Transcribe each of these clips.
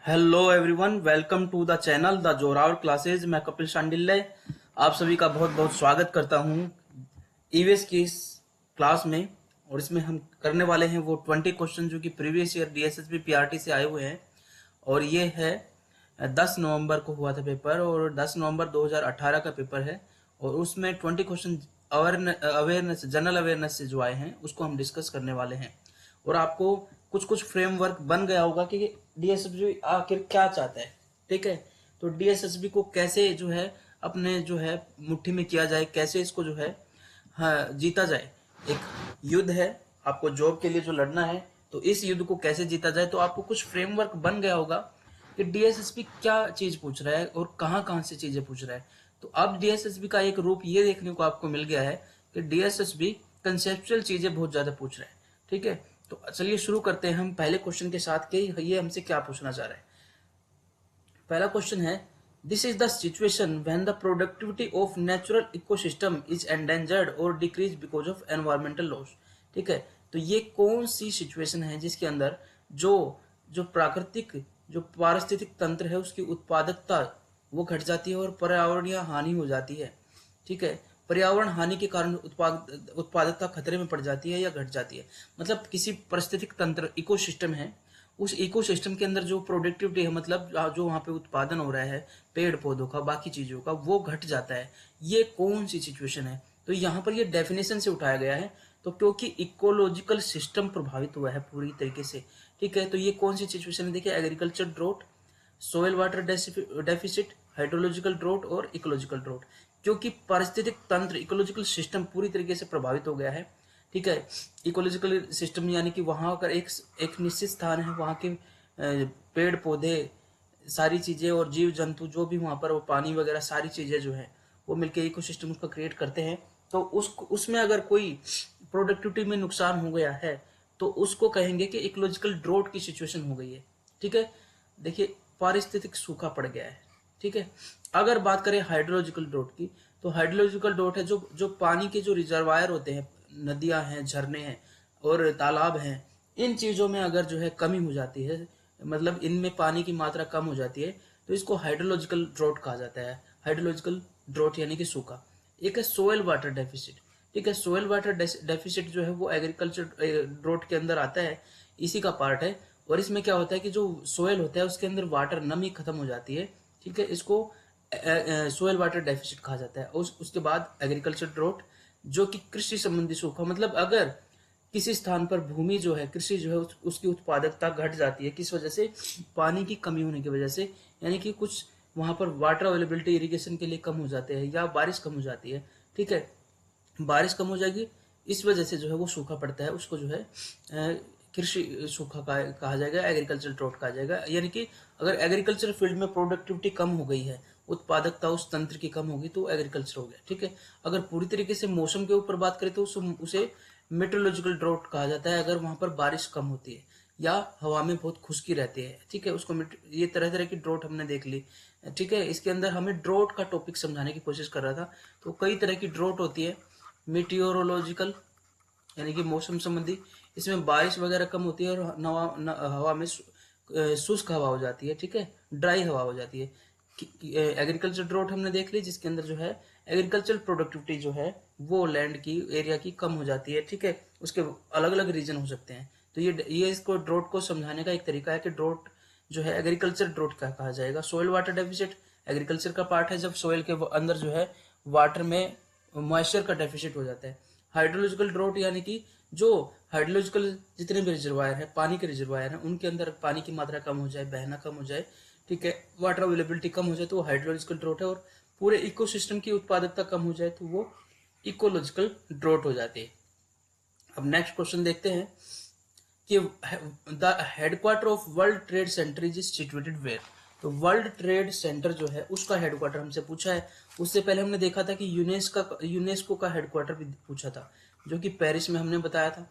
Hello everyone, welcome to the channel the Zorawar classes. मैं कपिल शांडिल्य आप सभी का बहुत बहुत स्वागत करता हूं ईवीएस की इस क्लास में। और इसमें हम करने वाले हैं वो 20 क्वेश्चन जो कि प्रीवियस ईयर डीएसएसबी पीआरटी से आए हुए हैं। और ये है 10 नवंबर को हुआ था पेपर, और 10 नवंबर 2018 का पेपर है। और उसमें 20 क्वेश्चन अवेयरनेस जनरल अवेयरनेस से जो आए हैं उसको हम डिस्कस करने वाले हैं। और आपको कुछ कुछ फ्रेमवर्क बन गया होगा कि डीएसएसबी आखिर क्या चाहता है। ठीक है, तो डीएसएसबी को कैसे जो है अपने जो है मुट्ठी में किया जाए, कैसे इसको जो है हाँ जीता जाए। एक युद्ध है, आपको जॉब के लिए जो लड़ना है, तो इस युद्ध को कैसे जीता जाए। तो आपको कुछ फ्रेमवर्क बन गया होगा कि डीएसएसबी क्या चीज पूछ रहा है और कहाँ कहाँ से चीजें पूछ रहा है। तो अब डीएसएसबी का एक रूप ये देखने को आपको मिल गया है कि डीएसएसबी कंसेप्चुअल चीजें बहुत ज्यादा पूछ रहा है। ठीक है, तो चलिए शुरू करते हैं हम पहले क्वेश्चन के साथ कि ये हमसे क्या पूछना चाह रहा है। पहला क्वेश्चन है, this is the situation when the productivity of natural ecosystem is endangered और decrease because of environmental loss. ठीक है, तो ये कौन सी सिचुएशन है जिसके अंदर जो जो प्राकृतिक जो पारिस्थितिक तंत्र है उसकी उत्पादकता वो घट जाती है और पर्यावरणीय हानि हो जाती है। ठीक है, पर्यावरण हानि के कारण उत्पादकता खतरे में पड़ जाती है या घट जाती है। मतलब किसी पारिस्थितिक तंत्र इकोसिस्टम है, उस इकोसिस्टम के अंदर जो प्रोडक्टिविटी है, मतलब जो वहां पे उत्पादन हो रहा है पेड़ पौधों का बाकी चीजों का, वो घट जाता है। ये कौन सी सिचुएशन है? तो यहाँ पर ये डेफिनेशन से उठाया गया है। तो क्योंकि इकोलॉजिकल सिस्टम प्रभावित हुआ है पूरी तरीके से। ठीक है, तो ये कौन सी सिचुएशन है? देखिए, agriculture draught, soil water deficit, hydrological draught और इकोलॉजिकल ड्रोट। क्योंकि पारिस्थितिक तंत्र इकोलॉजिकल सिस्टम पूरी तरीके से प्रभावित हो गया है। ठीक है, इकोलॉजिकल सिस्टम यानी कि वहां का एक निश्चित स्थान है, वहां के पेड़ पौधे सारी चीजें और जीव जंतु जो भी वहां पर वो पानी वगैरह सारी चीजें जो है वो मिलकर इकोसिस्टम उसका क्रिएट करते हैं। तो उसमें अगर कोई प्रोडक्टिविटी में नुकसान हो गया है तो उसको कहेंगे कि इकोलॉजिकल ड्रोट की सिचुएशन हो गई है। ठीक है, देखिए पारिस्थितिक सूखा पड़ गया है। ठीक है, अगर बात करें हाइड्रोलॉजिकल ड्रोट की, तो हाइड्रोलॉजिकल ड्रोट है जो जो पानी के जो रिजर्वायर होते हैं, नदियां हैं, झरने हैं और तालाब हैं, इन चीजों में अगर जो है कमी हो जाती है, मतलब इनमें पानी की मात्रा कम हो जाती है, तो इसको हाइड्रोलॉजिकल ड्रोट कहा जाता है। हाइड्रोलॉजिकल ड्रोट यानी कि सूखा। एक है सोयल वाटर डेफिसिट। ठीक है, सोयल वाटर डेफिसिट जो है वो एग्रीकल्चर ड्रोट के अंदर आता है, इसी का पार्ट है। और इसमें क्या होता है कि जो सोयल होता है उसके अंदर वाटर नमी खत्म हो जाती है। ठीक है, इसको सोयल वाटर डेफिसिट कहा जाता है। उसके बाद एग्रीकल्चर ड्रोट जो कि कृषि संबंधी सूखा, मतलब अगर किसी स्थान पर भूमि जो है कृषि जो है उसकी उत्पादकता घट जाती है, किस वजह से? पानी की कमी होने की वजह से। यानी कि कुछ वहां पर वाटर अवेलेबिलिटी इरिगेशन के लिए कम हो जाते हैं या बारिश कम हो जाती है। ठीक है, बारिश कम हो जाएगी, इस वजह से जो है वो सूखा पड़ता है, उसको जो है कृषि सूखा कहा जाएगा, एग्रीकल्चर ड्रॉट कहा जाएगा। यानी कि अगर एग्रीकल्चर फील्ड में प्रोडक्टिविटी कम हो गई है, उत्पादकता उस तंत्र की कम होगी, तो एग्रीकल्चर हो गया। ठीक है, अगर पूरी तरीके से मौसम के ऊपर बात करें तो उसे मेट्रोलॉजिकल ड्रॉट कहा जाता है, अगर वहां पर बारिश कम होती है या हवा में बहुत खुश्की रहती है। ठीक है, उसको ये तरह तरह की ड्रॉट हमने देख ली। ठीक है, इसके अंदर हमें ड्रॉट का टॉपिक समझाने की कोशिश कर रहा था। तो कई तरह की ड्रॉट होती है। मीटियोरोलॉजिकल यानी कि मौसम संबंधी, इसमें बारिश वगैरह कम होती है और हवा में शुष्क हवा हो जाती है। ठीक है, ड्राई हवा हो जाती है। एग्रीकल्चर ड्रॉट हमने देख ली, जिसके अंदर जो है एग्रीकल्चर प्रोडक्टिविटी जो है वो लैंड की एरिया की कम हो जाती है। ठीक है, उसके अलग अलग रीजन हो सकते हैं। तो ये इसको ड्रॉट को समझाने का एक तरीका है कि ड्रॉट जो है एग्रीकल्चर ड्रॉट क्या कहा जाएगा। सोयल वाटर डेफिसिट एग्रीकल्चर का पार्ट है, जब सोयल के अंदर जो है वाटर में मॉइस्चर का डेफिसिट हो जाता है। हाइड्रोलॉजिकल ड्रॉट यानी कि जो हाइड्रोलॉजिकल जितने भी रिजर्वायर है, पानी के रिजर्वायर है, उनके अंदर पानी की मात्रा कम हो जाए, बहना कम हो जाए, ठीक है, वाटर अवेलेबिलिटी कम हो जाए, तो वो हाइड्रोलॉजिकल ड्रॉट है। और पूरे इकोसिस्टम की उत्पादकता कम हो जाए तो वो इकोलॉजिकल ड्रॉट हो जाती है। अब नेक्स्ट क्वेश्चन देखते हैं कि the headquarter of world trade center is situated where. तो वर्ल्ड ट्रेड सेंटर जो है उसका हेडक्वार्टर हमसे पूछा है। उससे पहले हमने देखा था कि यूनेस्को का हेडक्वार्टर भी पूछा था, जो कि पेरिस में हमने बताया था।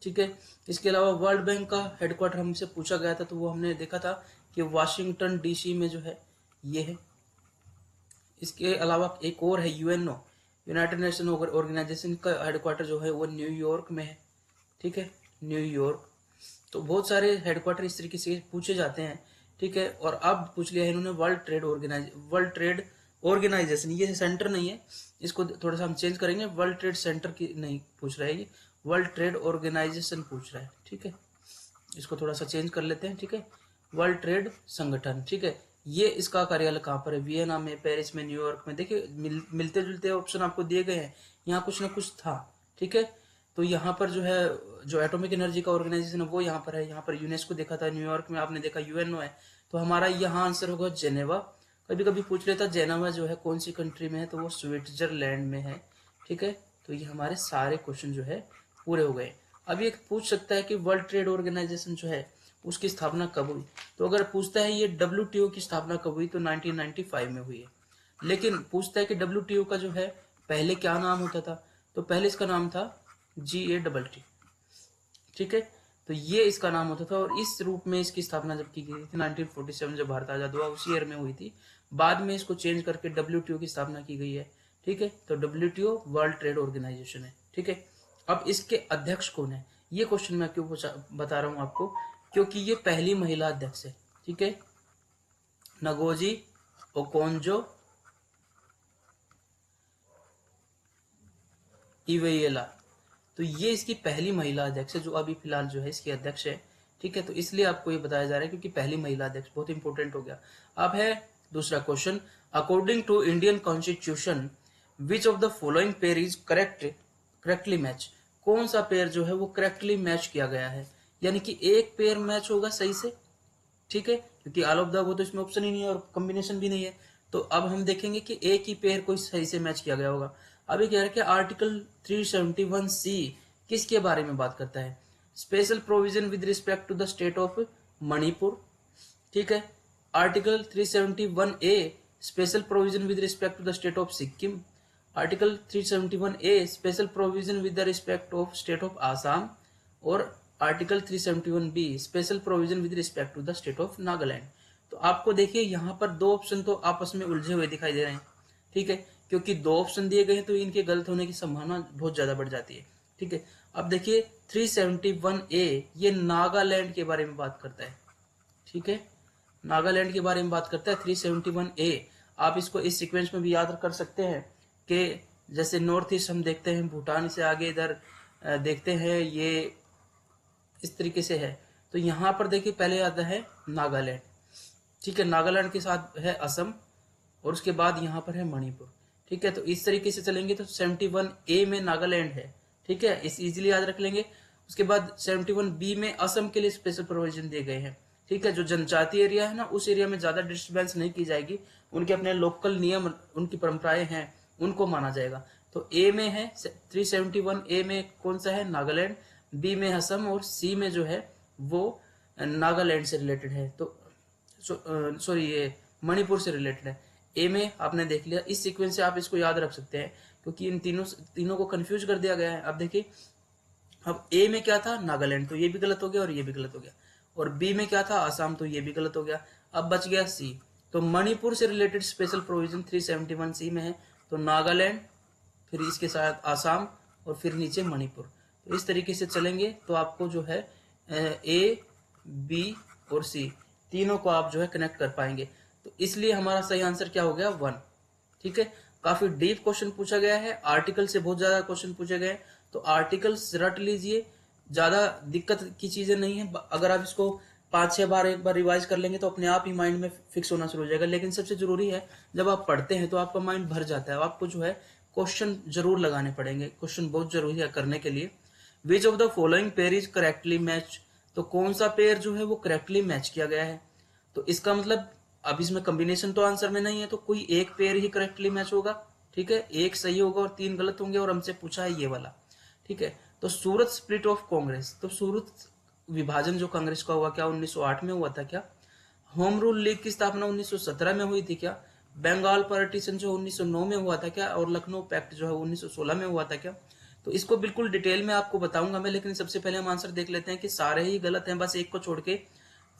ठीक है, इसके अलावा वर्ल्ड बैंक का हेडक्वार्टर हमसे पूछा गया था, तो वो हमने देखा था कि वाशिंगटन डीसी में जो है ये है। इसके अलावा एक और है यूएनओ, यूनाइटेड नेशन ऑर्गेनाइजेशन का हेडक्वार्टर जो है वो न्यूयॉर्क में है। ठीक है, न्यूयॉर्क। तो बहुत सारे हेडक्वार्टर इस तरीके से पूछे जाते हैं। ठीक ठीक है। और अब पूछ लिया है इन्होंने वर्ल्ड ट्रेड ऑर्गेनाइजेशन, ये सेंटर नहीं है, इसको थोड़ा सा हम चेंज करेंगे, वर्ल्ड ट्रेड सेंटर की नहीं पूछ रहा है, ये वर्ल्ड ट्रेड ऑर्गेनाइजेशन पूछ रहा है, ठीक है। इसको थोड़ा सा चेंज कर लेते हैं, ठीक है। वर्ल्ड ट्रेड संगठन, ठीक है। ये इसका कार्यालय कहाँ पर है? वियना में, पेरिस में, न्यूयॉर्क में। देखिए मिलते जुलते ऑप्शन आपको दिए गए हैं, यहाँ कुछ ना कुछ था, ठीक है। तो यहाँ पर जो है, जो एटॉमिक एनर्जी का ऑर्गेनाइजेशन है वो यहाँ पर है। यहाँ पर यूनेस्को देखा था, न्यूयॉर्क में आपने देखा यूएनओ है। तो हमारा यहाँ आंसर होगा जेनेवा। कभी कभी पूछ लेता जेनेवा जो है कौन सी कंट्री में है, तो वो स्विट्जरलैंड में है, ठीक है। तो ये हमारे सारे क्वेश्चन जो है पूरे हो गए। अब ये पूछ सकता है कि वर्ल्ड ट्रेड ऑर्गेनाइजेशन जो है उसकी स्थापना कब हुई। तो अगर पूछता है ये WTO की स्थापना कब हुई, तो 1995 में हुई है। लेकिन पूछता है कि WTO का जो है पहले क्या नाम होता था, तो पहले इसका नाम था GATT, ठीक है। तो ये इसका नाम होता था, और इस रूप में इसकी स्थापना जब की गई थी 1947, जब भारत आजाद हुआ उसी ईयर में हुई थी। बाद में इसको चेंज करके WTO की स्थापना की गई है, ठीक है। तो WTO वर्ल्ड ट्रेड ऑर्गेनाइजेशन है, ठीक है। अब इसके अध्यक्ष कौन है, ये क्वेश्चन मैं क्यों बता रहा हूं आपको, क्योंकि ये पहली महिला अध्यक्ष है, ठीक है। नगोजी ओकोंजो इवेला, तो ये इसकी पहली महिला अध्यक्ष है, जो अभी फिलहाल जो है इसकी अध्यक्ष है, ठीक है। तो इसलिए आपको ये बताया जा रहा है क्योंकि पहली महिला अध्यक्ष, बहुत इंपॉर्टेंट हो गया। अब है दूसरा question, according to Indian constitution which of the following pair is correctly match, कौन सा पेयर जो है वो करेक्टली मैच किया गया है, यानी कि एक पेयर मैच होगा सही से, ठीक है, क्योंकि ऑल ऑफ द वो तो इसमें ऑप्शन ही नहीं है और कॉम्बिनेशन भी नहीं है। तो अब हम देखेंगे कि एक ही पेयर कोई सही से मैच किया गया होगा। अभी कह रहे हैं कि आर्टिकल 371C किसके बारे में बात करता है, special provision with respect to the state of Manipur, ठीक है। Article 371A special provision with respect to the state of Sikkim, article 371A special provision with the respect of state of Assam, और article 371B special provision with respect to the state of Nagaland. तो आपको देखिए यहाँ पर दो option तो आपस में उलझे हुए दिखाई दे रहे हैं, ठीक है, क्योंकि दो ऑप्शन दिए गए हैं तो इनके गलत होने की संभावना बहुत ज्यादा बढ़ जाती है, ठीक है। अब देखिए 371A ये नागालैंड के बारे में बात करता है, ठीक है, नागालैंड के बारे में बात करता है 371A। आप इसको इस सीक्वेंस में भी याद कर सकते हैं कि जैसे नॉर्थ ईस्ट हम देखते हैं, भूटान से आगे इधर देखते हैं, ये इस तरीके से है। तो यहाँ पर देखिए पहले आता है नागालैंड, ठीक है, नागालैंड के साथ है असम, और उसके बाद यहाँ पर है मणिपुर, ठीक है। तो इस तरीके से चलेंगे तो 71A में नागालैंड है, ठीक है, इस इजीली याद रख लेंगे। उसके बाद 71B में असम के लिए स्पेशल प्रोविजन दिए गए हैं, ठीक है। जो जनजातीय एरिया है ना, उस एरिया में ज्यादा डिस्टर्बेंस नहीं की जाएगी, उनके अपने लोकल नियम, उनकी परंपराएं हैं, उनको माना जाएगा। तो ए में है 371A में कौन सा है, नागालैंड, बी में असम, और सी में जो है वो नागालैंड से रिलेटेड है, तो सॉरी ये मणिपुर से रिलेटेड है। ए में आपने देख लिया, इस सीक्वेंस से आप इसको याद रख सकते हैं क्योंकि इन तीनों को कंफ्यूज कर दिया गया है। अब देखिए, अब ए में क्या था, नागालैंड, तो ये भी गलत हो गया और ये भी गलत हो गया, और बी में क्या था, आसाम, तो ये भी गलत हो गया। अब बच गया सी, तो मणिपुर से रिलेटेड स्पेशल प्रोविजन 371C में है, तो नागालैंड, फिर इसके साथ आसाम, और फिर नीचे मणिपुर। तो इस तरीके से चलेंगे तो आपको जो है ए, बी और सी तीनों को आप जो है कनेक्ट कर पाएंगे। तो इसलिए हमारा सही आंसर क्या हो गया, 1, ठीक है। काफी डीप क्वेश्चन पूछा गया है, आर्टिकल से बहुत ज्यादा क्वेश्चन पूछे गए, तो आर्टिकल्स रट लीजिए, ज्यादा दिक्कत की चीजें नहीं है। अगर आप इसको 5-6 बार एक बार रिवाइज कर लेंगे तो अपने आप ही माइंड में फिक्स होना शुरू हो जाएगा। लेकिन सबसे जरूरी है, जब आप पढ़ते हैं तो आपका माइंड भर जाता है, आपको जो है क्वेश्चन जरूर लगाने पड़ेंगे, क्वेश्चन बहुत जरूरी है करने के लिए। विच of the following pair is correctly match, तो कौन सा पेयर जो है वो करेक्टली मैच किया गया है। तो इसका मतलब अब इसमें कॉम्बिनेशन तो आंसर में नहीं है, तो कोई एक पेयर ही करेक्टली मैच होगा, ठीक है, एक सही होगा और 3 गलत होंगे, और हमसे पूछा है ये वाला, ठीक है। तो सूरत स्प्लिट ऑफ कांग्रेस, तो सूरत विभाजन जो कांग्रेस का हुआ, क्या 1908 में हुआ था क्या? होम रूल लीग की स्थापना 1917 में हुई थी क्या? बंगाल पार्टीशन जो 1909 में हुआ था क्या? और लखनऊ पैक्ट जो है 1916 में हुआ था क्या? तो इसको बिल्कुल डिटेल में आपको बताऊंगा मैं, लेकिन सबसे पहले हम आंसर देख लेते हैं कि सारे ही गलत हैं, बस एक को छोड़ के,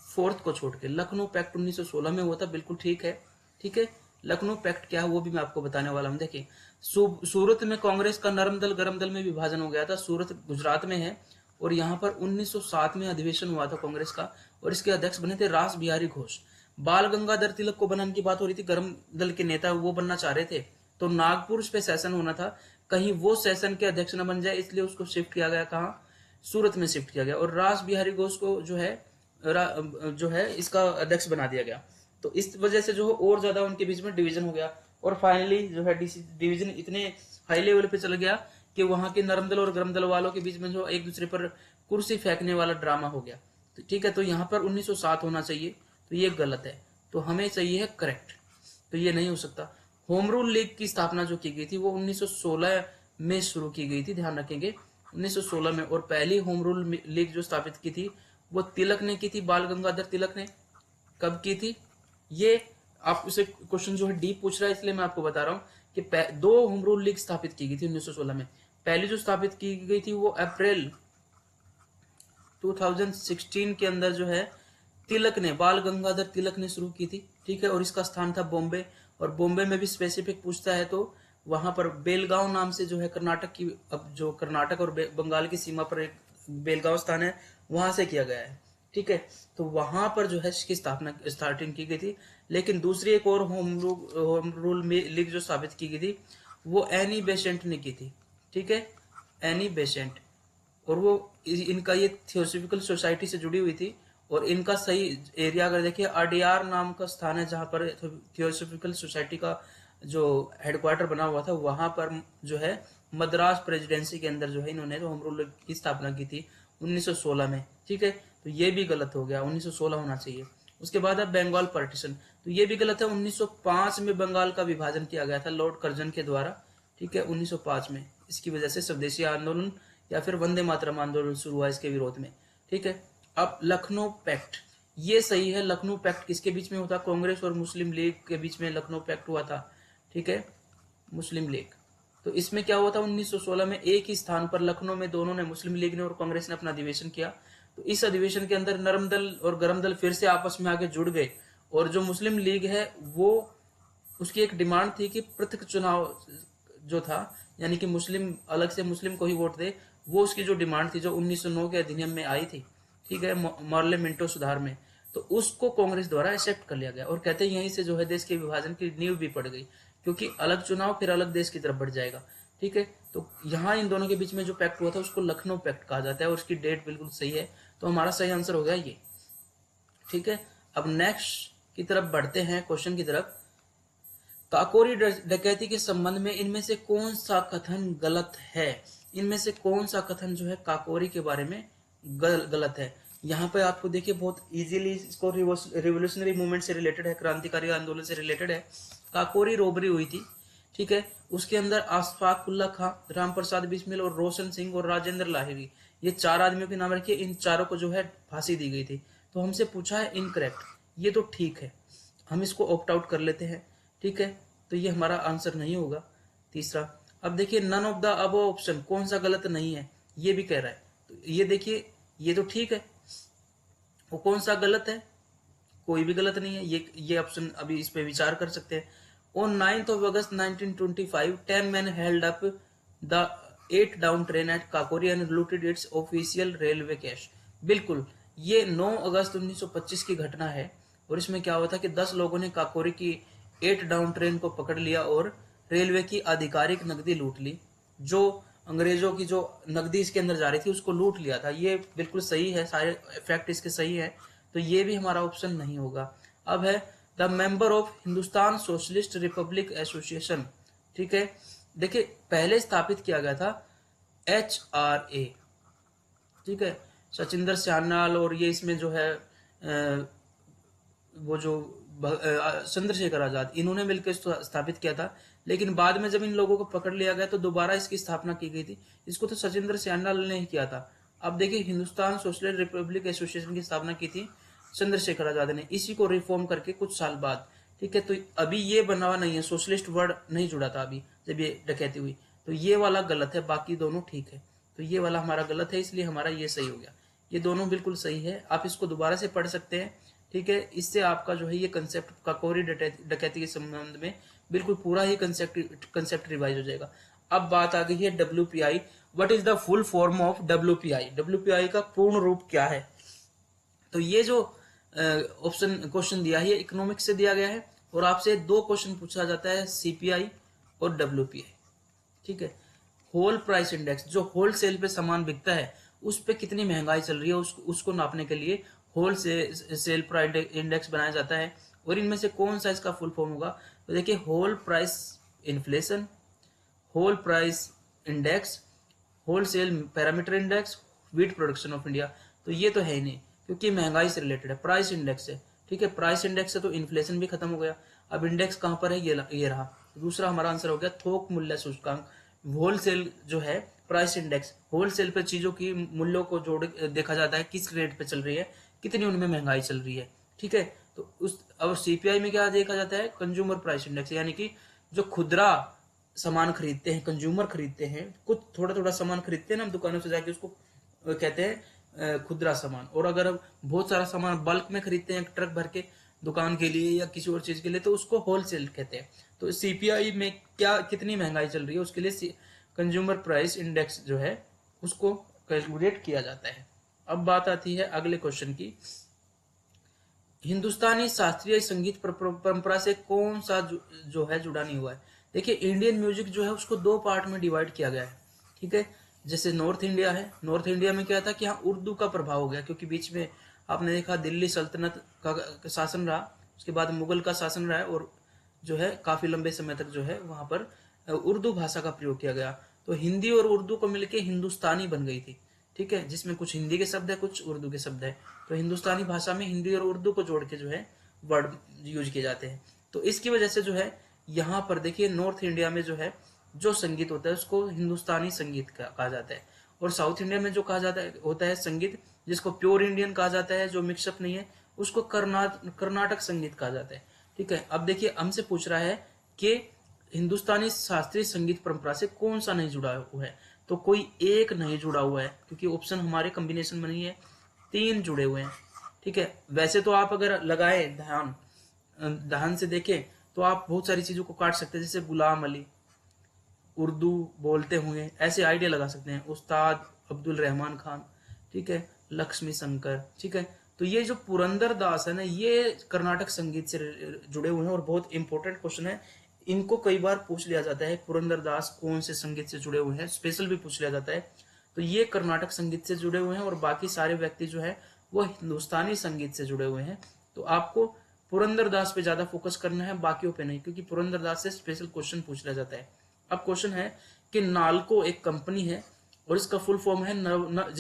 फोर्थ को छोड़ के। लखनऊ पैक्ट 1916 में हुआ था, बिल्कुल ठीक है, ठीक है। लखनऊ पैक्ट क्या है वो भी मैं आपको बताने वाला हूं। देखिए, सूरत में कांग्रेस का नरम दल गरम दल में विभाजन हो गया था। सूरत गुजरात में है, और यहाँ पर 1907 में अधिवेशन हुआ था कांग्रेस का, और इसके अध्यक्ष बने थे रास बिहारी घोष। बाल गंगाधर तिलक को बनाने की बात हो रही थी, गर्म दल के नेता वो बनना चाह रहे थे, तो नागपुर पे सेशन होना था, कहीं वो सेशन के अध्यक्ष न बन जाए, इसलिए उसको शिफ्ट किया गया, कहाँ, सूरत में शिफ्ट किया गया, और रास बिहारी घोष को जो है इसका अध्यक्ष बना दिया गया। तो इस वजह से जो है और ज्यादा उनके बीच में डिवीजन हो गया, और फाइनली जो है डिवीजन इतने हाई लेवल पे चल गया कि वहां के नरम दल और गर्म दल वालों के बीच में जो एक दूसरे पर कुर्सी फेंकने वाला ड्रामा हो गया। तो ठीक है, तो यहाँ पर 1907 होना चाहिए, तो ये गलत है, तो हमें चाहिए है करेक्ट, तो ये नहीं हो सकता। होम रूल लीग की स्थापना जो की गई थी वो 1916 में शुरू की गई थी, ध्यान रखेंगे 1916 में, और पहली होम रूल लीग जो स्थापित की थी वो तिलक ने की थी, बाल गंगाधर तिलक ने। कब की थी ये, आप उसे क्वेश्चन जो है डीप पूछ रहा है, इसलिए मैं आपको बता रहा हूँ कि दो होम रूल लीग स्थापित की गई थी 1916 में। पहली जो स्थापित की गई थी वो अप्रैल 2016 के अंदर जो है तिलक ने, बाल गंगाधर तिलक ने शुरू की थी, ठीक है, और इसका स्थान था बॉम्बे, और बॉम्बे में भी स्पेसिफिक पूछता है तो वहां पर बेलगांव नाम से जो है कर्नाटक की, अब जो कर्नाटक और बंगाल की सीमा पर एक बेलगांव स्थान है, वहां से किया गया है, ठीक है, तो वहां पर जो है इसकी स्थापना स्टार्टिंग की गई थी। लेकिन दूसरी एक और होम रूल लीग जो स्थापित की गई थी वो एनी बेसेंट ने की थी, ठीक है, एनी बेसेंट, और वो इनका ये थियोसॉफिकल सोसाइटी से जुड़ी हुई थी, और इनका सही एरिया अगर देखिए अडियार नाम का स्थान है जहां पर थियोसॉफिकल सोसाइटी का जो हेडक्वार्टर बना हुआ था, वहां पर जो है मद्रास प्रेसिडेंसी के अंदर जो है इन्होंने होम रूल की स्थापना की थी 1916 में, ठीक है, तो ये भी गलत हो गया, 1916 होना चाहिए। उसके बाद अब बंगाल पार्टीशन, तो ये भी गलत है, 1905 में बंगाल का विभाजन किया गया था लॉर्ड कर्जन के द्वारा, ठीक है, 1905 में, इसकी वजह से स्वदेशी आंदोलन या फिर वंदे मातरम आंदोलन शुरू हुआ इसके विरोध में, ठीक है। अब लखनऊ पैक्ट, ये सही है, लखनऊ पैक्ट किसके बीच में होता, कांग्रेस और मुस्लिम लीग के बीच में लखनऊ पैक्ट हुआ था, ठीक है, मुस्लिम लीग। तो इसमें क्या हुआ था 1916 में, एक ही स्थान पर लखनऊ में दोनों ने, मुस्लिम लीग ने और कांग्रेस ने अपना अधिवेशन किया, तो इस अधिवेशन के अंदर नरम दल और गरम दल फिर से आपस में आके जुड़ गए, और जो मुस्लिम लीग है वो, उसकी एक डिमांड थी कि पृथक चुनाव जो था, यानी कि मुस्लिम अलग से मुस्लिम को ही वोट दे, वो उसकी जो डिमांड थी जो 1909 के अधिनियम में आई थी, ठीक है, मॉर्ले मिंटो सुधार में, तो उसको कांग्रेस द्वारा एक्सेप्ट कर लिया गया, और कहते हैं यहीं से जो है देश के विभाजन की नींव भी पड़ गई, क्योंकि अलग चुनाव फिर अलग देश की तरफ बढ़ जाएगा, ठीक है। तो यहाँ इन दोनों के बीच में जो पैक्ट हुआ था उसको लखनऊ पैक्ट कहा जाता है, और उसकी डेट बिल्कुल सही है, तो हमारा सही आंसर हो गया ये, ठीक है। अब नेक्स्ट की तरफ बढ़ते हैं, क्वेश्चन की तरफ। काकोरी डकैती के संबंध में इनमें से कौन सा कथन गलत है, इनमें से कौन सा कथन जो है काकोरी के बारे में गलत है। यहाँ पे आपको देखिए बहुत इजीली इसको रिवोल्यूशनरी मूवमेंट से रिलेटेड है, क्रांतिकारी आंदोलन से रिलेटेड है। काकोरी रोबरी हुई थी, ठीक है, उसके अंदर अशफाक उल्ला खां, राम प्रसाद बिस्मिल और रोशन सिंह और राजेंद्र लाहिरी, ये चार आदमियों के नाम रखिए, इन चारों को जो है फांसी दी गई थी। तो हमसे पूछा है इनकरेक्ट, ये तो ठीक है, हम इसको ऑप्ट आउट कर लेते हैं, ठीक है, तो ये हमारा आंसर नहीं होगा तीसरा। अब देखिए none of the above option, कौन सा गलत नहीं है, ये भी कह रहा है, तो ये देखिए ये तो ठीक है, वो कौन सा गलत है, कोई भी गलत नहीं है, ये ऑप्शन अभी इस पे विचार कर सकते हैं। On 9th of August 1925 10 men held up the 8 down train at Kakori and looted its official railway cash। बिल्कुल, ये 9 अगस्त 1925 की घटना है, और इसमें क्या हुआ था कि 10 लोगों ने काकोरी की 8 डाउन ट्रेन को पकड़ लिया और रेलवे की आधिकारिक नकदी लूट ली, जो अंग्रेजों की जो नकदी इसके अंदर जा रही थी उसको लूट लिया था। ये बिल्कुल सही है, सारे फैक्ट इसके सही है, तो ये भी हमारा ऑप्शन नहीं होगा। अब है the member of Hindustan socialist Republic association, ठीक है, देखिए पहले स्थापित किया गया था HRA, ठीक है, सचिंदर स्यानाल, और ये इसमें जो है वो जो चंद्रशेखर आजाद, इन्होंने मिलकर स्थापित किया था, लेकिन बाद में जब इन लोगों को पकड़ लिया गया तो दोबारा इसकी स्थापना की गई थी। इसको तो सचिंदर स्यानाल ने ही किया था। अब देखिए हिंदुस्तान सोशलिस्ट रिपब्लिक एसोसिएशन की स्थापना की थी चंद्रशेखर आजाद ने, इसी को रिफॉर्म करके कुछ साल बाद, ठीक है, तो अभी ये बना हुआ नहीं है, सोशलिस्ट वर्ड नहीं जुड़ा था अभी जब ये डकैती हुई, तो ये वाला गलत है, बाकी दोनों ठीक है, तो ये वाला हमारा गलत है, इसलिए हमारा ये सही हो गया। ये दोनों बिल्कुल सही है, आप इसको दोबारा से पढ़ सकते हैं, ठीक है, इससे आपका जो है ये कंसेप्ट काकोरी डकैती के संबंध में बिल्कुल पूरा ही कंसेप्ट रिवाइज हो जाएगा। अब बात आ गई है WPI। What is the full form of WPI, WPI का पूर्ण रूप क्या है। तो ये जो ऑप्शन क्वेश्चन दिया है, इकोनॉमिक्स से दिया गया है, और आपसे 2 क्वेश्चन पूछा जाता है सीपीआई और डब्ल्यूपीआई। ठीक है, होल प्राइस इंडेक्स, जो होलसेल पे सामान बिकता है उस पे कितनी महंगाई चल रही है उसको नापने के लिए होल सेल प्राइस इंडेक्स बनाया जाता है। और इनमें से कौन सा इसका फुल फॉर्म होगा, तो देखिए whole price inflation, whole price index, wholesale parameter index, wheat production of India. तो ये तो है ही नहीं, क्योंकि महंगाई से रिलेटेड है, प्राइस इंडेक्स है। ठीक है, प्राइस इंडेक्स से तो इन्फ्लेशन भी खत्म हो गया। अब इंडेक्स कहां पर है, ये रहा। दूसरा हमारा आंसर हो गया थोक मूल्य सूचकांक। होलसेल जो है प्राइस इंडेक्स, होलसेल पे चीजों की मूल्यों को जोड़ देखा जाता है, किस रेट पे चल रही है, कितनी उनमें महंगाई चल रही है। ठीक है, तो उस अब सीपीआई में क्या देखा जाता है, कंज्यूमर प्राइस इंडेक्स, यानी कि जो खुदरा सामान खरीदते हैं, कंज्यूमर खरीदते हैं, कुछ थोड़ा थोड़ा सामान खरीदते हैं ना हम दुकानों से जाके, उसको कहते हैं खुदरा सामान। और अगर हम बहुत सारा सामान बल्क में खरीदते हैं एक ट्रक भर के दुकान के लिए या किसी और चीज के लिए, तो उसको होलसेल कहते हैं। तो सीपीआई में क्या कितनी महंगाई चल रही है उसके लिए कंज्यूमर प्राइस इंडेक्स जो है उसको कैलकुलेट किया जाता है। अब बात आती है अगले क्वेश्चन की, हिंदुस्तानी शास्त्रीय संगीत परंपरा से कौन सा जो है जुड़ा नहीं हुआ है। देखिए इंडियन म्यूजिक जो है उसको 2 पार्ट में डिवाइड किया गया है। ठीक है, जैसे नॉर्थ इंडिया है, नॉर्थ इंडिया में क्या था कि यहाँ उर्दू का प्रभाव हो गया, क्योंकि बीच में आपने देखा दिल्ली सल्तनत का शासन रहा, उसके बाद मुगल का शासन रहा है, और जो है काफी लंबे समय तक जो है वहां पर उर्दू भाषा का प्रयोग किया गया। तो हिंदी और उर्दू को मिलकर हिंदुस्तानी बन गई थी। ठीक है, जिसमें कुछ हिंदी के शब्द है, कुछ उर्दू के शब्द है। तो हिंदुस्तानी भाषा में हिंदी और उर्दू को जोड़ के जो है वर्ड यूज किए जाते हैं। तो इसकी वजह से जो है यहाँ पर देखिए नॉर्थ इंडिया में जो है जो संगीत होता है उसको हिंदुस्तानी संगीत कहा जाता है, और साउथ इंडिया में जो कहा जाता है होता है संगीत जिसको प्योर इंडियन कहा जाता है, जो मिक्सअप नहीं है, उसको कर्नाटक संगीत कहा जाता है। ठीक है, अब देखिए हमसे पूछ रहा है कि हिंदुस्तानी शास्त्रीय संगीत परंपरा से कौन सा नहीं जुड़ा हुआ है, तो कोई एक नहीं जुड़ा हुआ है, क्योंकि ऑप्शन हमारे कॉम्बिनेशन में नहीं है, 3 जुड़े हुए हैं। ठीक है, वैसे तो आप अगर लगाए ध्यान से देखें तो आप बहुत सारी चीजों को काट सकते हैं, जैसे गुलाम अली उर्दू बोलते हुए, ऐसे आइडिया लगा सकते हैं, उस्ताद अब्दुल रहमान खान, ठीक है, लक्ष्मी शंकर। ठीक है, तो ये जो पुरंदर दास है ना, ये कर्नाटक संगीत से जुड़े हुए हैं, और बहुत इंपॉर्टेंट क्वेश्चन है, इनको कई बार पूछ लिया जाता है, पुरंदर दास कौन से संगीत से जुड़े हुए हैं, स्पेशल भी पूछ लिया जाता है। तो ये कर्नाटक संगीत से जुड़े हुए हैं, और बाकी सारे व्यक्ति जो है वो हिंदुस्तानी संगीत से जुड़े हुए हैं। तो आपको पुरंदर दास पे ज्यादा फोकस करना है, बाकियों पे नहीं, क्योंकि पुरंदर दास से स्पेशल क्वेश्चन पूछ लिया जाता है। अब क्वेश्चन है कि नालको एक कंपनी है, और इसका फुल फॉर्म है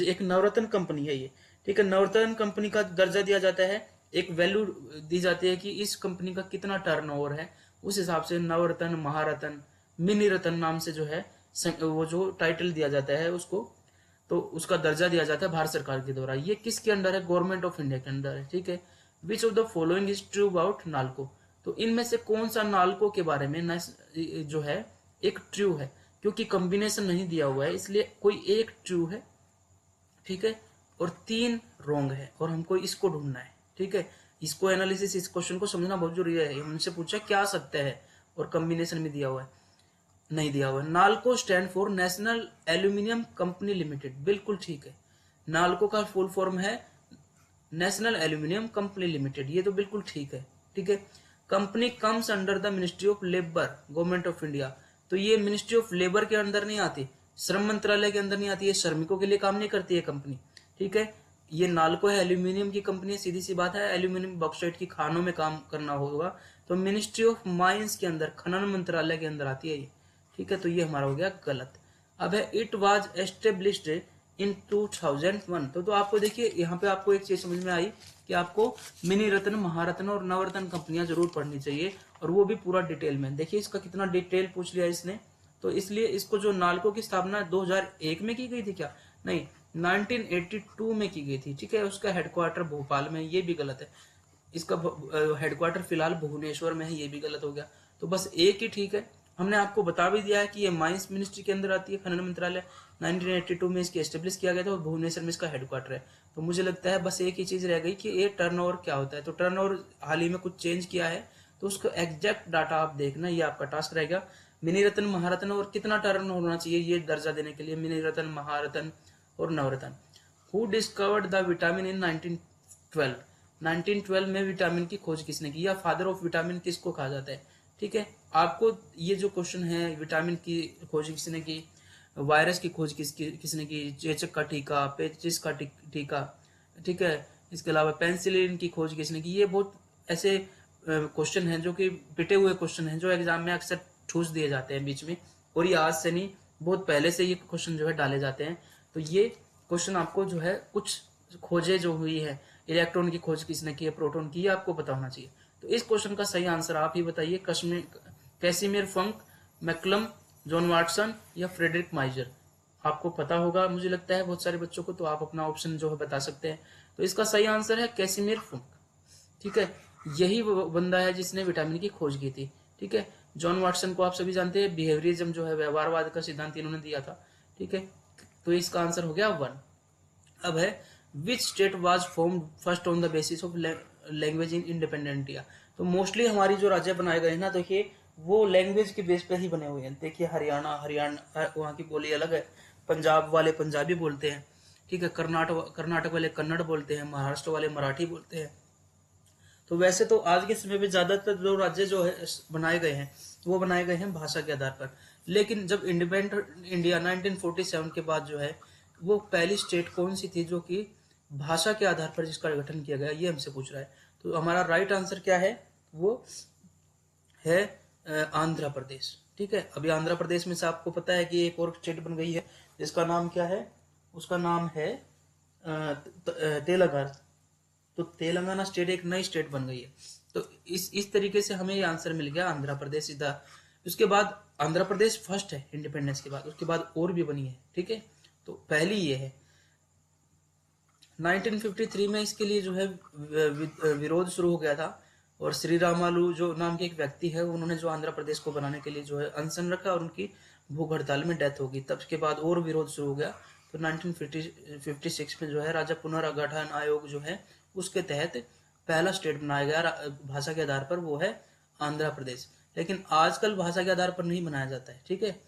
एक नवरत्न कंपनी है ये। ठीक है, नवरत्न कंपनी का दर्जा दिया जाता है, एक वैल्यू दी जाती है कि इस कंपनी का कितना टर्नओवर है, उस हिसाब से नवरत्न, महारत्न, मिनी रत्न नाम से जो है वो जो टाइटल दिया जाता है उसको, तो उसका दर्जा दिया जाता है भारत सरकार के द्वारा। ये किसके अंडर है, गवर्नमेंट ऑफ इंडिया के अंडर है। ठीक है, which of the following is true about NALCO, तो इनमें से कौन सा नालको के बारे में जो है एक ट्रू है, क्योंकि कॉम्बिनेशन नहीं दिया हुआ है इसलिए कोई एक ट्रू है। ठीक है, और 3 रॉन्ग है, और हमको इसको ढूंढना है। ठीक है, इसको एनालिसिस, इस क्वेश्चन को समझना बहुत जरूरी है। हमसे पूछा क्या सत्य है, और कॉम्बिनेशन में दिया हुआ है, नहीं दिया हुआ है। NALCO stand for national aluminium company limited, बिल्कुल ठीक है, नालको का फुल फॉर्म है नेशनल एल्यूमिनियम कंपनी लिमिटेड, ये तो बिल्कुल ठीक है। ठीक है, company comes under the ministry of labour, government of India, तो ये मिनिस्ट्री ऑफ लेबर के अंदर नहीं आती, श्रम मंत्रालय के अंदर नहीं आती, ये श्रमिकों के लिए काम नहीं करती है कंपनी। ठीक है, ये नालको है, एल्यूमिनियम की कंपनी, सीधी सी बात है, एल्यूमिनियम बॉक्साइट की खानों में काम करना होगा, तो मिनिस्ट्री ऑफ माइंस के अंदर, खनन मंत्रालय के अंदर आती है ये। ठीक है, तो ये हमारा हो गया गलत। अब है इट वाज एस्टेब्लिश्ड इन 2001, तो आपको देखिए यहाँ पे आपको एक चीज समझ में आई कि आपको मिनी रत्न, महारत्न और नवरत्न कंपनियां जरूर पढ़नी चाहिए, और वो भी पूरा डिटेल में। देखिए इसका कितना डिटेल पूछ लिया इसने, तो इसलिए इसको जो नालको की स्थापना 2001 में की गई थी क्या, नहीं 1982 में की गई थी। ठीक है, उसका हेडक्वार्टर भोपाल में, ये भी गलत है, इसका हेडक्वार्टर फिलहाल भुवनेश्वर में है, ये भी गलत हो गया। तो बस एक ही ठीक है। हमने आपको बता भी दिया है कि ये माइंस मिनिस्ट्री के अंदर आती है, खनन मंत्रालय, 1982 में इसकी एस्टेब्लिश किया गया था, और भुवनेश्वर में इसका हेडक्वार्टर है। तो मुझे लगता है बस एक ही चीज रह गई कि ये टर्नओवर क्या होता है, तो टर्नओवर हाल ही में कुछ चेंज किया है, तो उसको एग्जैक्ट डाटा आप देखना, ये आपका टास्क रहेगा। मिनी रत्न, महारत्न और कितना टर्न होना चाहिए ये दर्जा देने के लिए, मिनी रत्न, महारत्न और Navratna. Who discovered the vitamin in 1912, 1912 में विटामिन की खोज किसने की, या फादर ऑफ विटामिन किसको कहा जाता है। ठीक है, आपको ये जो क्वेश्चन है, विटामिन की खोज किसने की, वायरस की खोज किसने की, चेचक का टीका, पेचिस का टीका, ठीक है, इसके अलावा पेनिसिलिन की खोज किसने की। ये बहुत ऐसे क्वेश्चन हैं जो कि पिटे हुए क्वेश्चन हैं, जो एग्जाम में अक्सर ठूस दिए जाते हैं बीच में, और ये आज से नहीं, बहुत पहले से ये क्वेश्चन जो है डाले जाते हैं। तो ये क्वेश्चन आपको जो है कुछ खोजें जो हुई है, इलेक्ट्रॉन की खोज किसने की है, प्रोटॉन की, ये आपको पता होना चाहिए। तो इस क्वेश्चन का सही आंसर आप ही बताइए, कैसिमिर फंक, मैकलम, जॉन वाटसन या फ्रेडरिक माइजर। आपको पता होगा मुझे लगता है बहुत सारे बच्चों को, तो आप अपना ऑप्शन जो है बता सकते हैं। तो इसका सही आंसर है कैसिमिर फंक। ठीक है, यही वो बंदा है जिसने विटामिन की खोज की थी। ठीक है, जॉन वाटसन को आप सभी जानते हैं, बिहेवियरिज्म जो है व्यवहारवाद का सिद्धांत इन्होंने दिया था। ठीक है, तो इसका आंसर हो गया 1। अब है which state was formed first on the basis of language in independent India. तो मोस्टली हमारी जो राज्य बनाए गए हैं ना, देखिए वो लैंग्वेज के बेस पे ही बने हुए हैं। देखिए हरियाणा वहाँ की बोली अलग है, पंजाब वाले पंजाबी बोलते हैं, ठीक है, कर्नाटक वाले कन्नड़ बोलते हैं, महाराष्ट्र वाले मराठी बोलते हैं। तो वैसे तो आज के समय में ज्यादातर जो राज्य जो है बनाए गए हैं, वो बनाए गए हैं भाषा के आधार पर। लेकिन जब इंडिपेंडेंट इंडिया 1947 के बाद जो है, वो पहली स्टेट कौन सी थी जो कि भाषा के आधार पर जिसका गठन किया गया, ये हमसे पूछ रहा है। तो हमारा राइट आंसर क्या है, वो है आंध्र प्रदेश। ठीक है, अभी आंध्र प्रदेश में से आपको पता है कि एक और स्टेट बन गई है, जिसका नाम क्या है, उसका नाम है तेलंगाना। तो तेलंगाना स्टेट एक नई स्टेट बन गई है। तो इस तरीके से हमें ये आंसर मिल गया, आंध्र प्रदेश सीधा। उसके बाद आंध्र प्रदेश फर्स्ट है इंडिपेंडेंस के बाद, उसके बाद और भी बनी है। ठीक है, तो पहली ये है। 1953 में इसके लिए जो है विरोध शुरू हो गया था, और श्री रामालू जो नाम के एक व्यक्ति है, उन्होंने जो आंध्र प्रदेश को बनाने के लिए जो है अनशन रखा, और उनकी भूख हड़ताल में डेथ होगी। तब के बाद और विरोध शुरू हो गया। तो 1956 में जो है राज्य पुनर्गठन आयोग जो है, उसके तहत पहला स्टेट बनाया गया भाषा के आधार पर, वो है आंध्र प्रदेश। लेकिन आजकल भाषा के आधार पर नहीं बनाया जाता है। ठीक है,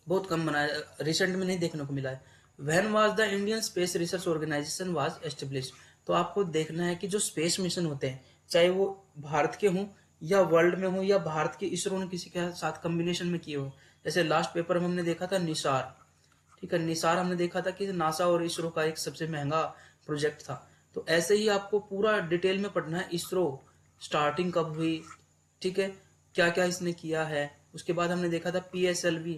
बहुत कम बनाया, रिसेंट में नहीं देखने को मिला है। When was the Indian space research organisation was established. तो आपको देखना है कि जो स्पेस मिशन होते हैं, चाहे वो भारत के हों या वर्ल्ड में हो, या भारत के इसरो ने किसी के साथ कॉम्बिनेशन में किए हो। जैसे लास्ट पेपर में हमने देखा था निसार। ठीक है, निसार हमने देखा था कि नासा और इसरो का एक सबसे महंगा प्रोजेक्ट था। तो ऐसे ही आपको पूरा डिटेल में पढ़ना है, इसरो स्टार्टिंग कब हुई, ठीक है, क्या क्या इसने किया है। उसके बाद हमने देखा था PSLV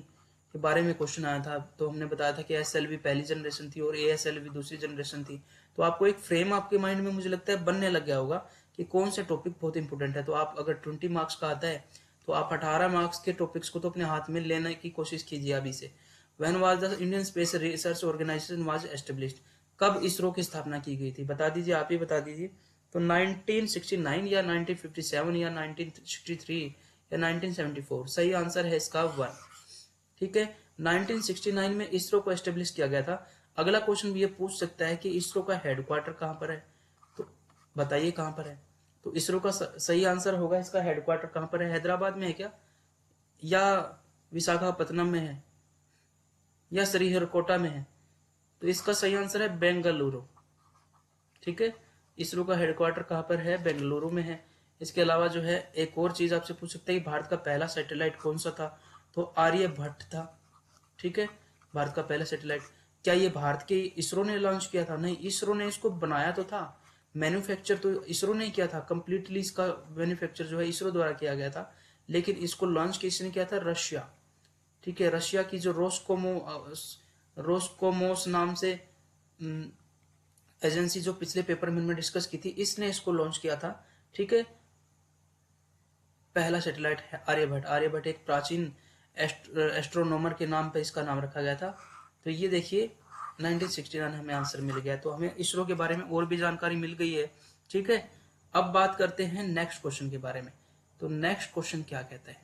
के बारे में क्वेश्चन आया था, तो हमने बताया था कि SLV पहली जनरेशन थी और ASLV दूसरी जनरेशन थी। तो आपको एक फ्रेम आपके माइंड में मुझे लगता है बनने लग गया होगा कि कौन से टॉपिक बहुत इंपॉर्टेंट है। तो आप अगर 20 मार्क्स का आता है, तो आप 18 मार्क्स के टॉपिक्स को तो अपने हाथ में लेने की कोशिश कीजिए अभी से। When was the Indian Space Research Organization was established? कब इसरो की स्थापना की गई थी, बता दीजिए, आप ही बता दीजिए। तो 1969 या 1957 या 1963 या 1974। सही आंसर है इसका 1। ठीक है, 1969 में इसरो को एस्टेब्लिश किया गया था। अगला क्वेश्चन भी ये पूछ सकता है कि इसरो का हेडक्वार्टर कहाँ पर है, तो बताइए कहाँ पर है। तो इसरो का सही आंसर होगा, इसका हेडक्वार्टर कहाँ पर है, हैदराबाद में है क्या, या विशाखापत्तनम में है, या श्रीहरिकोटा में है। तो इसका सही आंसर है बेंगलुरु। ठीक है, इसरो का हेडक्वार्टर कहाँ पर है, बेंगलुरु में है। इसके अलावा जो है एक और चीज आपसे पूछ सकते हैं कि भारत का पहला सैटेलाइट कौन सा था, तो आर्यभट्ट था। ठीक है, भारत का पहला सैटेलाइट, क्या ये भारत के इसरो ने लॉन्च किया था, नहीं, इसरो ने इसको बनाया तो था, मैन्युफैक्चर तो इसरो ने किया था, कंप्लीटली इसका मैन्युफैक्चर जो है इसरो द्वारा किया गया था। लेकिन इसको लॉन्च किसने किया था, रशिया। ठीक है, रशिया की जो रोस्कोमोस नाम से एजेंसी जो पिछले पेपर में हमने डिस्कस की थी, इसने इसको लॉन्च किया था। ठीक है, पहला सैटेलाइट है आर्यभट्ट। आर्यभट्ट एक प्राचीन एस्ट्रोनॉमर के नाम पे इसका नाम रखा गया था। तो ये देखिए 1969 हमें आंसर मिल गया। तो हमें इसरो के बारे में और भी जानकारी मिल गई है। ठीक है, अब बात करते हैं नेक्स्ट क्वेश्चन के बारे में। तो नेक्स्ट क्वेश्चन क्या कहता है,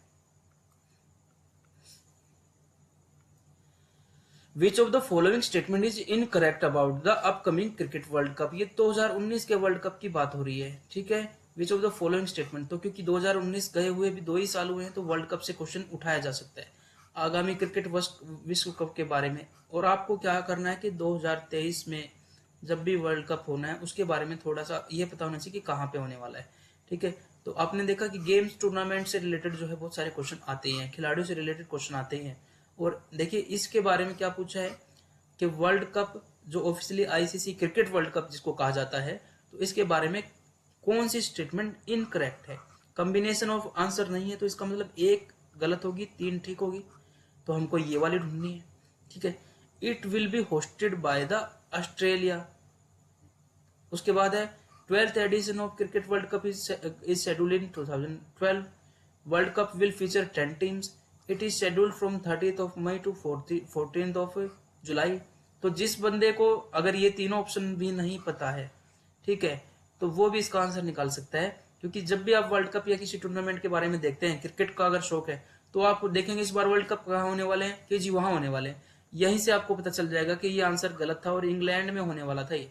which of the following statement is incorrect about the upcoming cricket world cup. ये 2019 के वर्ल्ड कप की बात हो रही है। ठीक है, which of the following statement, तो क्योंकि 2019 गए हुए भी 2 ही साल हुए हैं, तो वर्ल्ड कप से क्वेश्चन उठाया जा सकता है आगामी क्रिकेट विश्व कप के बारे में। और आपको क्या करना है कि 2023 में जब भी वर्ल्ड कप होना है उसके बारे में थोड़ा सा ये पता होना चाहिए कि कहाँ पे होने वाला है। ठीक है, तो आपने देखा कि गेम्स टूर्नामेंट से रिलेटेड जो है बहुत सारे क्वेश्चन आते ही हैं, खिलाड़ियों से रिलेटेड क्वेश्चन आते ही हैं। और देखिए इसके बारे में क्या पूछा है कि वर्ल्ड कप जो officially ICC cricket world cup जिसको कहा जाता है, तो इसके बारे में कौन सी स्टेटमेंट इनकरेक्ट है। कॉम्बिनेशन ऑफ आंसर नहीं है तो इसका मतलब एक गलत होगी, तीन ठीक होगी, तो हमको ये वाली ढूंढनी है। ठीक है, it will be hosted by the Australia. उसके बाद है 12th edition of cricket world cup is scheduled in 2012। World cup will feature 10 teams. It is scheduled from 30th of May to 14th of July. तो जिस बंदे को अगर ये तीनों ऑप्शन भी नहीं पता है, ठीक है, तो वो भी इसका आंसर निकाल सकता है। क्योंकि जब भी आप वर्ल्ड कप या किसी टूर्नामेंट के बारे में देखते हैं, क्रिकेट का अगर शौक है, तो आप देखेंगे इस बार वर्ल्ड कप कहाँ होने वाले हैं, कि जी वहां होने वाले हैं। यहीं से आपको पता चल जाएगा कि ये आंसर गलत था और इंग्लैंड में होने वाला था ये।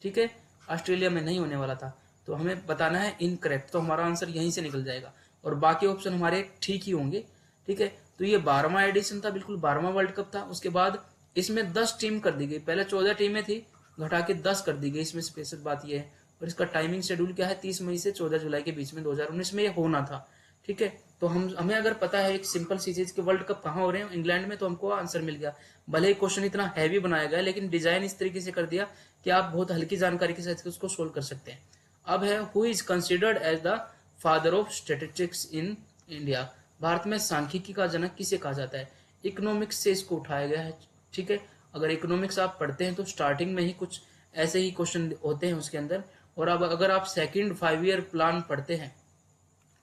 ठीक है, ऑस्ट्रेलिया में नहीं होने वाला था। तो हमें बताना है इनकरेक्ट, तो हमारा आंसर यहीं से निकल जाएगा और बाकी ऑप्शन हमारे ठीक ही होंगे। ठीक है, तो ये 12वां एडिशन था, बिल्कुल 12वां वर्ल्ड कप था। उसके बाद इसमें 10 टीम कर दी गई, पहले 14 टीमें थी, घटा के 10 कर दी गई। इसमें स्पेशल बात यह है। और इसका टाइमिंग शेड्यूल क्या है, 30 मई से 14 जुलाई के बीच में 2019 में ये होना था। ठीक है, तो हमें अगर पता है एक सिंपल सी चीज कि वर्ल्ड कप कहाँ हो रहे हैं, इंग्लैंड में, तो हमको आंसर मिल गया। भले ही क्वेश्चन इतना हैवी बनाया गया लेकिन डिजाइन इस तरीके से कर दिया कि आप बहुत हल्की जानकारी के साथ उसको सोल्व कर सकते हैं। अब है who is considered as the father of statistics in India. Bharat में सांख्यिकी का जनक किसे कहा जाता है। इकोनॉमिक्स से इसको उठाया गया है। ठीक है, अगर इकोनॉमिक्स आप पढ़ते हैं तो स्टार्टिंग में ही कुछ ऐसे ही क्वेश्चन होते हैं उसके अंदर। और अब अगर आप सेकंड 5 ईयर प्लान पढ़ते हैं,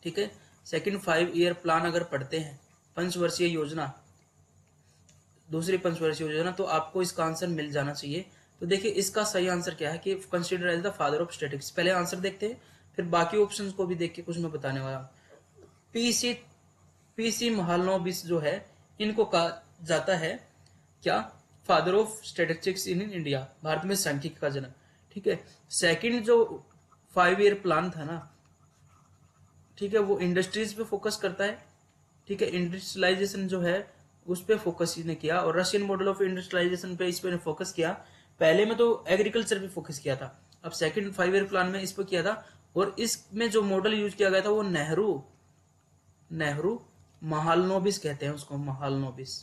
ठीक है, सेकंड 5 ईयर प्लान अगर पढ़ते हैं, पंचवर्षीय योजना, दूसरी पंचवर्षीय योजना, तो आपको इसका आंसर मिल जाना चाहिए। तो देखिए इसका सही आंसर क्या है कि consider as the father of statistics. पहले आंसर देखते हैं, फिर बाकी ऑप्शंस को भी देख के कुछ मैं बताने वाला हूँ। पीसी महालनोबिस जो है, इनको कहा जाता है क्या, father of statistics in India, Bharat में सांख्यिकी का जनक। ठीक है, सेकंड जो 5 ईयर प्लान था ना, ठीक है, वो इंडस्ट्रीज पे फोकस करता है। ठीक है, इंडस्ट्रियलाइजेशन जो है उस पे फोकस इसने किया, और रशियन मॉडल ऑफ इंडस्ट्रियलाइजेशन पे इस पे फोकस किया। पहले में तो एग्रीकल्चर पे फोकस किया था, अब सेकंड 5 ईयर प्लान में इस पे किया था। और इसमें जो मॉडल यूज किया गया था वो नेहरू महालनोबिस कहते हैं उसको, महालनोबिस।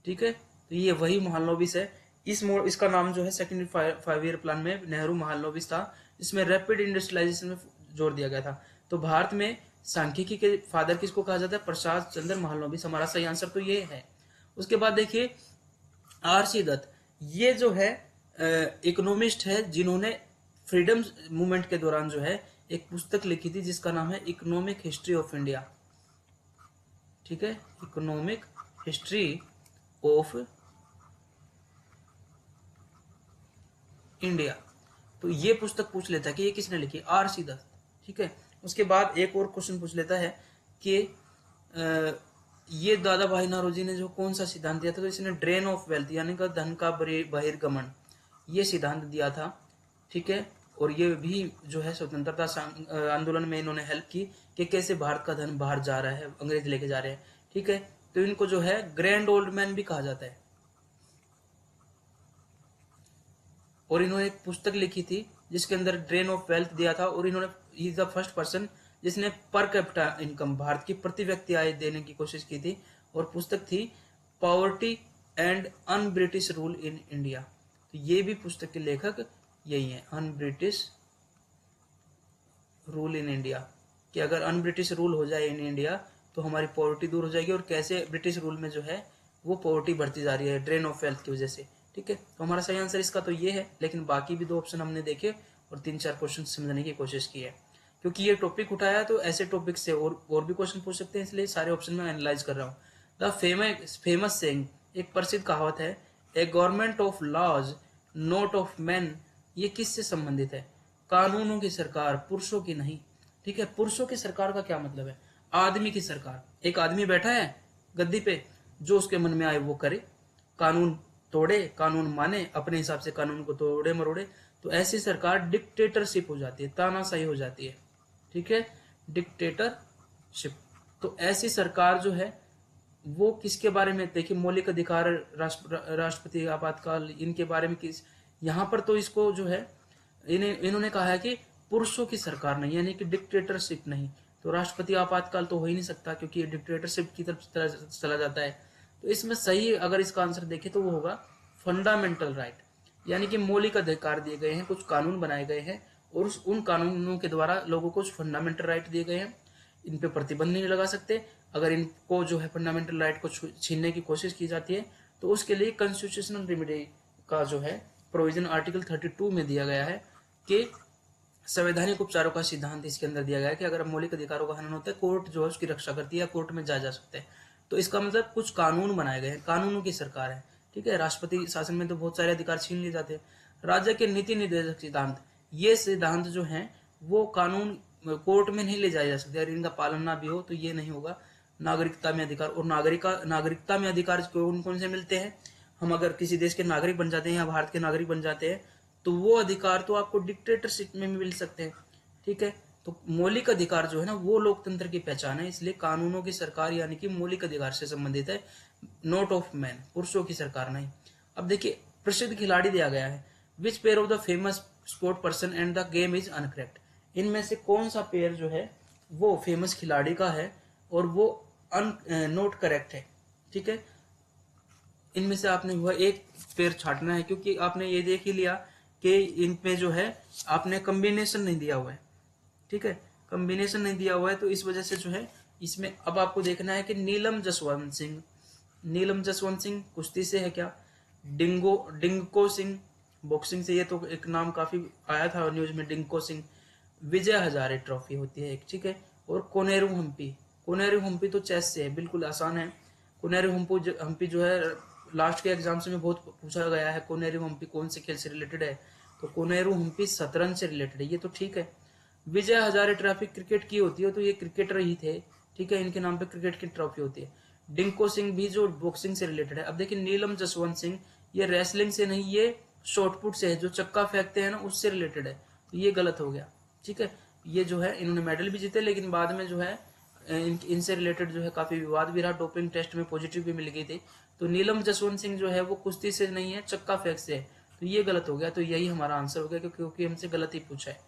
ठीक है, तो ये वही महालनोबिस है। इसका नाम जो है सेकंड 5 ईयर प्लान में नेहरू महालनोबिस था। इसमें रैपिड इंडस्ट्रियलाइजेशन में जोर दिया गया था। तो भारत में सांख्यिकी के फादर किसको कहा जाता है, प्रसाद चंद्र महालनोबिस। हमारा सही आंसर तो ये है। उसके बाद देखिए आरसी दत्त, ये जो है इकोनॉमिस्ट है, जिन्होंने फ्रीडम मूवमेंट के दौरान जो है एक पुस्तक लिखी थी जिसका नाम है इकोनॉमिक हिस्ट्री ऑफ इंडिया। ठीक है, इकोनॉमिक हिस्ट्री ऑफ इंडिया। तो ये पुस्तक पूछ लेता है कि ये किसने लिखी, आरसी दत्त। ठीक है, उसके बाद एक और क्वेश्चन पूछ लेता है कि ये दादा भाई नौरोजी ने जो कौन सा सिद्धांत दिया था, तो इसने ड्रेन ऑफ वेल्थ यानी कि धन का बहिर्गमन, ये सिद्धांत दिया था। ठीक है, और ये भी जो है स्वतंत्रता आंदोलन में इन्होंने हेल्प की कि कैसे भारत का धन बाहर जा रहा है, अंग्रेज लेके जा रहे हैं। ठीक है, तो इनको जो है ग्रैंड ओल्ड मैन भी कहा जाता है। और इन्होंने एक पुस्तक लिखी थी जिसके अंदर ड्रेन ऑफ वेल्थ दिया था, और इन्होंने इज द फर्स्ट पर्सन जिसने पर कैपिटा इनकम, भारत की प्रति व्यक्ति आय देने की कोशिश की थी। और पुस्तक थी poverty and un British rule in India. तो ये भी पुस्तक के लेखक यही है, un British rule in India, कि अगर अन ब्रिटिश रूल हो जाए इन इंडिया तो हमारी पॉवर्टी दूर हो जाएगी, और कैसे ब्रिटिश रूल में जो है वो पॉवर्टी बढ़ती जा रही है ड्रेन ऑफ वेल्थ की वजह से। ठीक है, तो हमारा सही आंसर इसका तो ये है। लेकिन बाकी भी 2 ऑप्शन हमने देखे और 3-4 क्वेश्चन समझने की कोशिश की है। क्योंकि ये टॉपिक उठाया तो ऐसे टॉपिक से और भी क्वेश्चन पूछ सकते हैं, इसलिए सारे ऑप्शन में एनालाइज कर रहा हूँ। द फेमस सेइंग, एक प्रसिद्ध कहावत है, a government of laws not of man, ये किससे संबंधित है, कानूनों की सरकार, पुरुषों की नहीं। ठीक है, पुरुषों की सरकार का क्या मतलब है, आदमी की सरकार। एक आदमी बैठा है गद्दी पे, जो उसके मन में आए वो करे, कानून तोड़े कानून माने, अपने हिसाब से कानून को तोड़े मरोड़े, तो ऐसी सरकार डिक्टेटरशिप हो जाती है, तानाशाही हो जाती है। ठीक है, डिक्टेटरशिप। तो ऐसी सरकार जो है वो किसके बारे में, देखिए मौलिक अधिकार, राष्ट्रपति, आपातकाल, इनके बारे में यहाँ पर तो इसको जो है इन्होंने कहा है कि पुरुषों की सरकार नहीं, यानी कि डिक्टेटरशिप नहीं। तो राष्ट्रपति आपातकाल तो हो ही नहीं सकता, क्योंकि डिक्टेटरशिप की तरफ चला जाता है। तो इसमें सही अगर इसका आंसर देखें तो वो होगा फंडामेंटल राइट, यानी कि मौलिक अधिकार दिए गए हैं, कुछ कानून बनाए गए हैं और उन कानूनों के द्वारा लोगों को कुछ फंडामेंटल राइट दिए गए हैं। इन पे प्रतिबंध नहीं लगा सकते। अगर इनको जो है फंडामेंटल राइट को छीनने की कोशिश की जाती है तो उसके लिए कॉन्स्टिट्यूशनल रेमेडी का जो है प्रोविजन आर्टिकल 32 में दिया गया है कि संवैधानिक उपचारों का सिद्धांत इसके अंदर दिया गया है कि अगर मौलिक अधिकारों का हनन होता है, कोर्ट जो है उसकी रक्षा करती है, कोर्ट में जा सकते हैं। तो इसका मतलब कुछ कानून बनाए गए हैं, कानूनों की सरकार है। ठीक है, राष्ट्रपति शासन में तो बहुत सारे अधिकार छीन लिए जाते हैं। राज्य के नीति निर्देशक सिद्धांत, ये सिद्धांत जो है वो कानून कोर्ट में नहीं ले जाए जा सकते, अगर इनका पालन ना भी हो तो ये नहीं होगा। नागरिकता में अधिकार, और नागरिकता में अधिकार कौन कौन से मिलते हैं? हम अगर किसी देश के नागरिक बन जाते हैं या भारत के नागरिक बन जाते हैं तो वो अधिकार तो आपको डिक्टेटरशिप में मिल सकते हैं। ठीक है, तो मौलिक अधिकार जो है ना वो लोकतंत्र की पहचान है, इसलिए कानूनों की सरकार यानी कि मौलिक अधिकार से संबंधित है, नॉट ऑफ मैन, पुरुषों की सरकार नहीं। अब देखिए प्रसिद्ध खिलाड़ी दिया गया है, which pair of the famous sport person and the game is uncorrect. इनमें से कौन सा पेयर जो है वो फेमस खिलाड़ी का है और वो नोट करेक्ट है। ठीक है, इनमें से आपने वह एक पेयर छांटना है, क्योंकि आपने ये देख ही लिया कि इनमें जो है आपने कॉम्बिनेशन नहीं दिया हुआ है। ठीक है, कॉम्बिनेशन नहीं दिया हुआ है, तो इस वजह से जो है इसमें अब आपको देखना है कि नीलम जसवंत सिंह कुश्ती से है क्या, डिंको सिंह बॉक्सिंग से, ये तो एक नाम काफी आया था न्यूज में, डिंको सिंह। विजय हजारे ट्रॉफी होती है एक, ठीक है। और कोनेरू हम्पी तो चेस से है, बिल्कुल आसान है। कोनेरू हम्पी जो है लास्ट के एग्जाम्स में बहुत पूछा गया है, कोनेरू हम्पी कौन से खेल से रिलेटेड है, तो कोनेरू हम्पी शतरंज से रिलेटेड है, ये तो ठीक है। विजय हजारे ट्रॉफी क्रिकेट की होती है, तो ये क्रिकेटर ही थे, ठीक है, इनके नाम पे क्रिकेट की ट्रॉफी होती है। डिंको सिंह भी जो बॉक्सिंग से रिलेटेड है। अब देखिए नीलम जसवंत सिंह, ये रेसलिंग से नहीं, ये शॉर्टपुट से है, जो चक्का फेंकते हैं ना उससे रिलेटेड है, तो ये गलत हो गया। ठीक है, ये जो है इन्होंने मेडल भी जीते, लेकिन बाद में जो है इनसे रिलेटेड जो है काफी विवाद भी रहा, डोपिंग टेस्ट में पॉजिटिव भी मिल गई थी। तो नीलम जसवंत सिंह जो है वो कुश्ती से नहीं है, चक्का फेंक से है, तो ये गलत हो गया। तो यही हमारा आंसर हो गया, क्योंकि हमसे गलत ही पूछा है।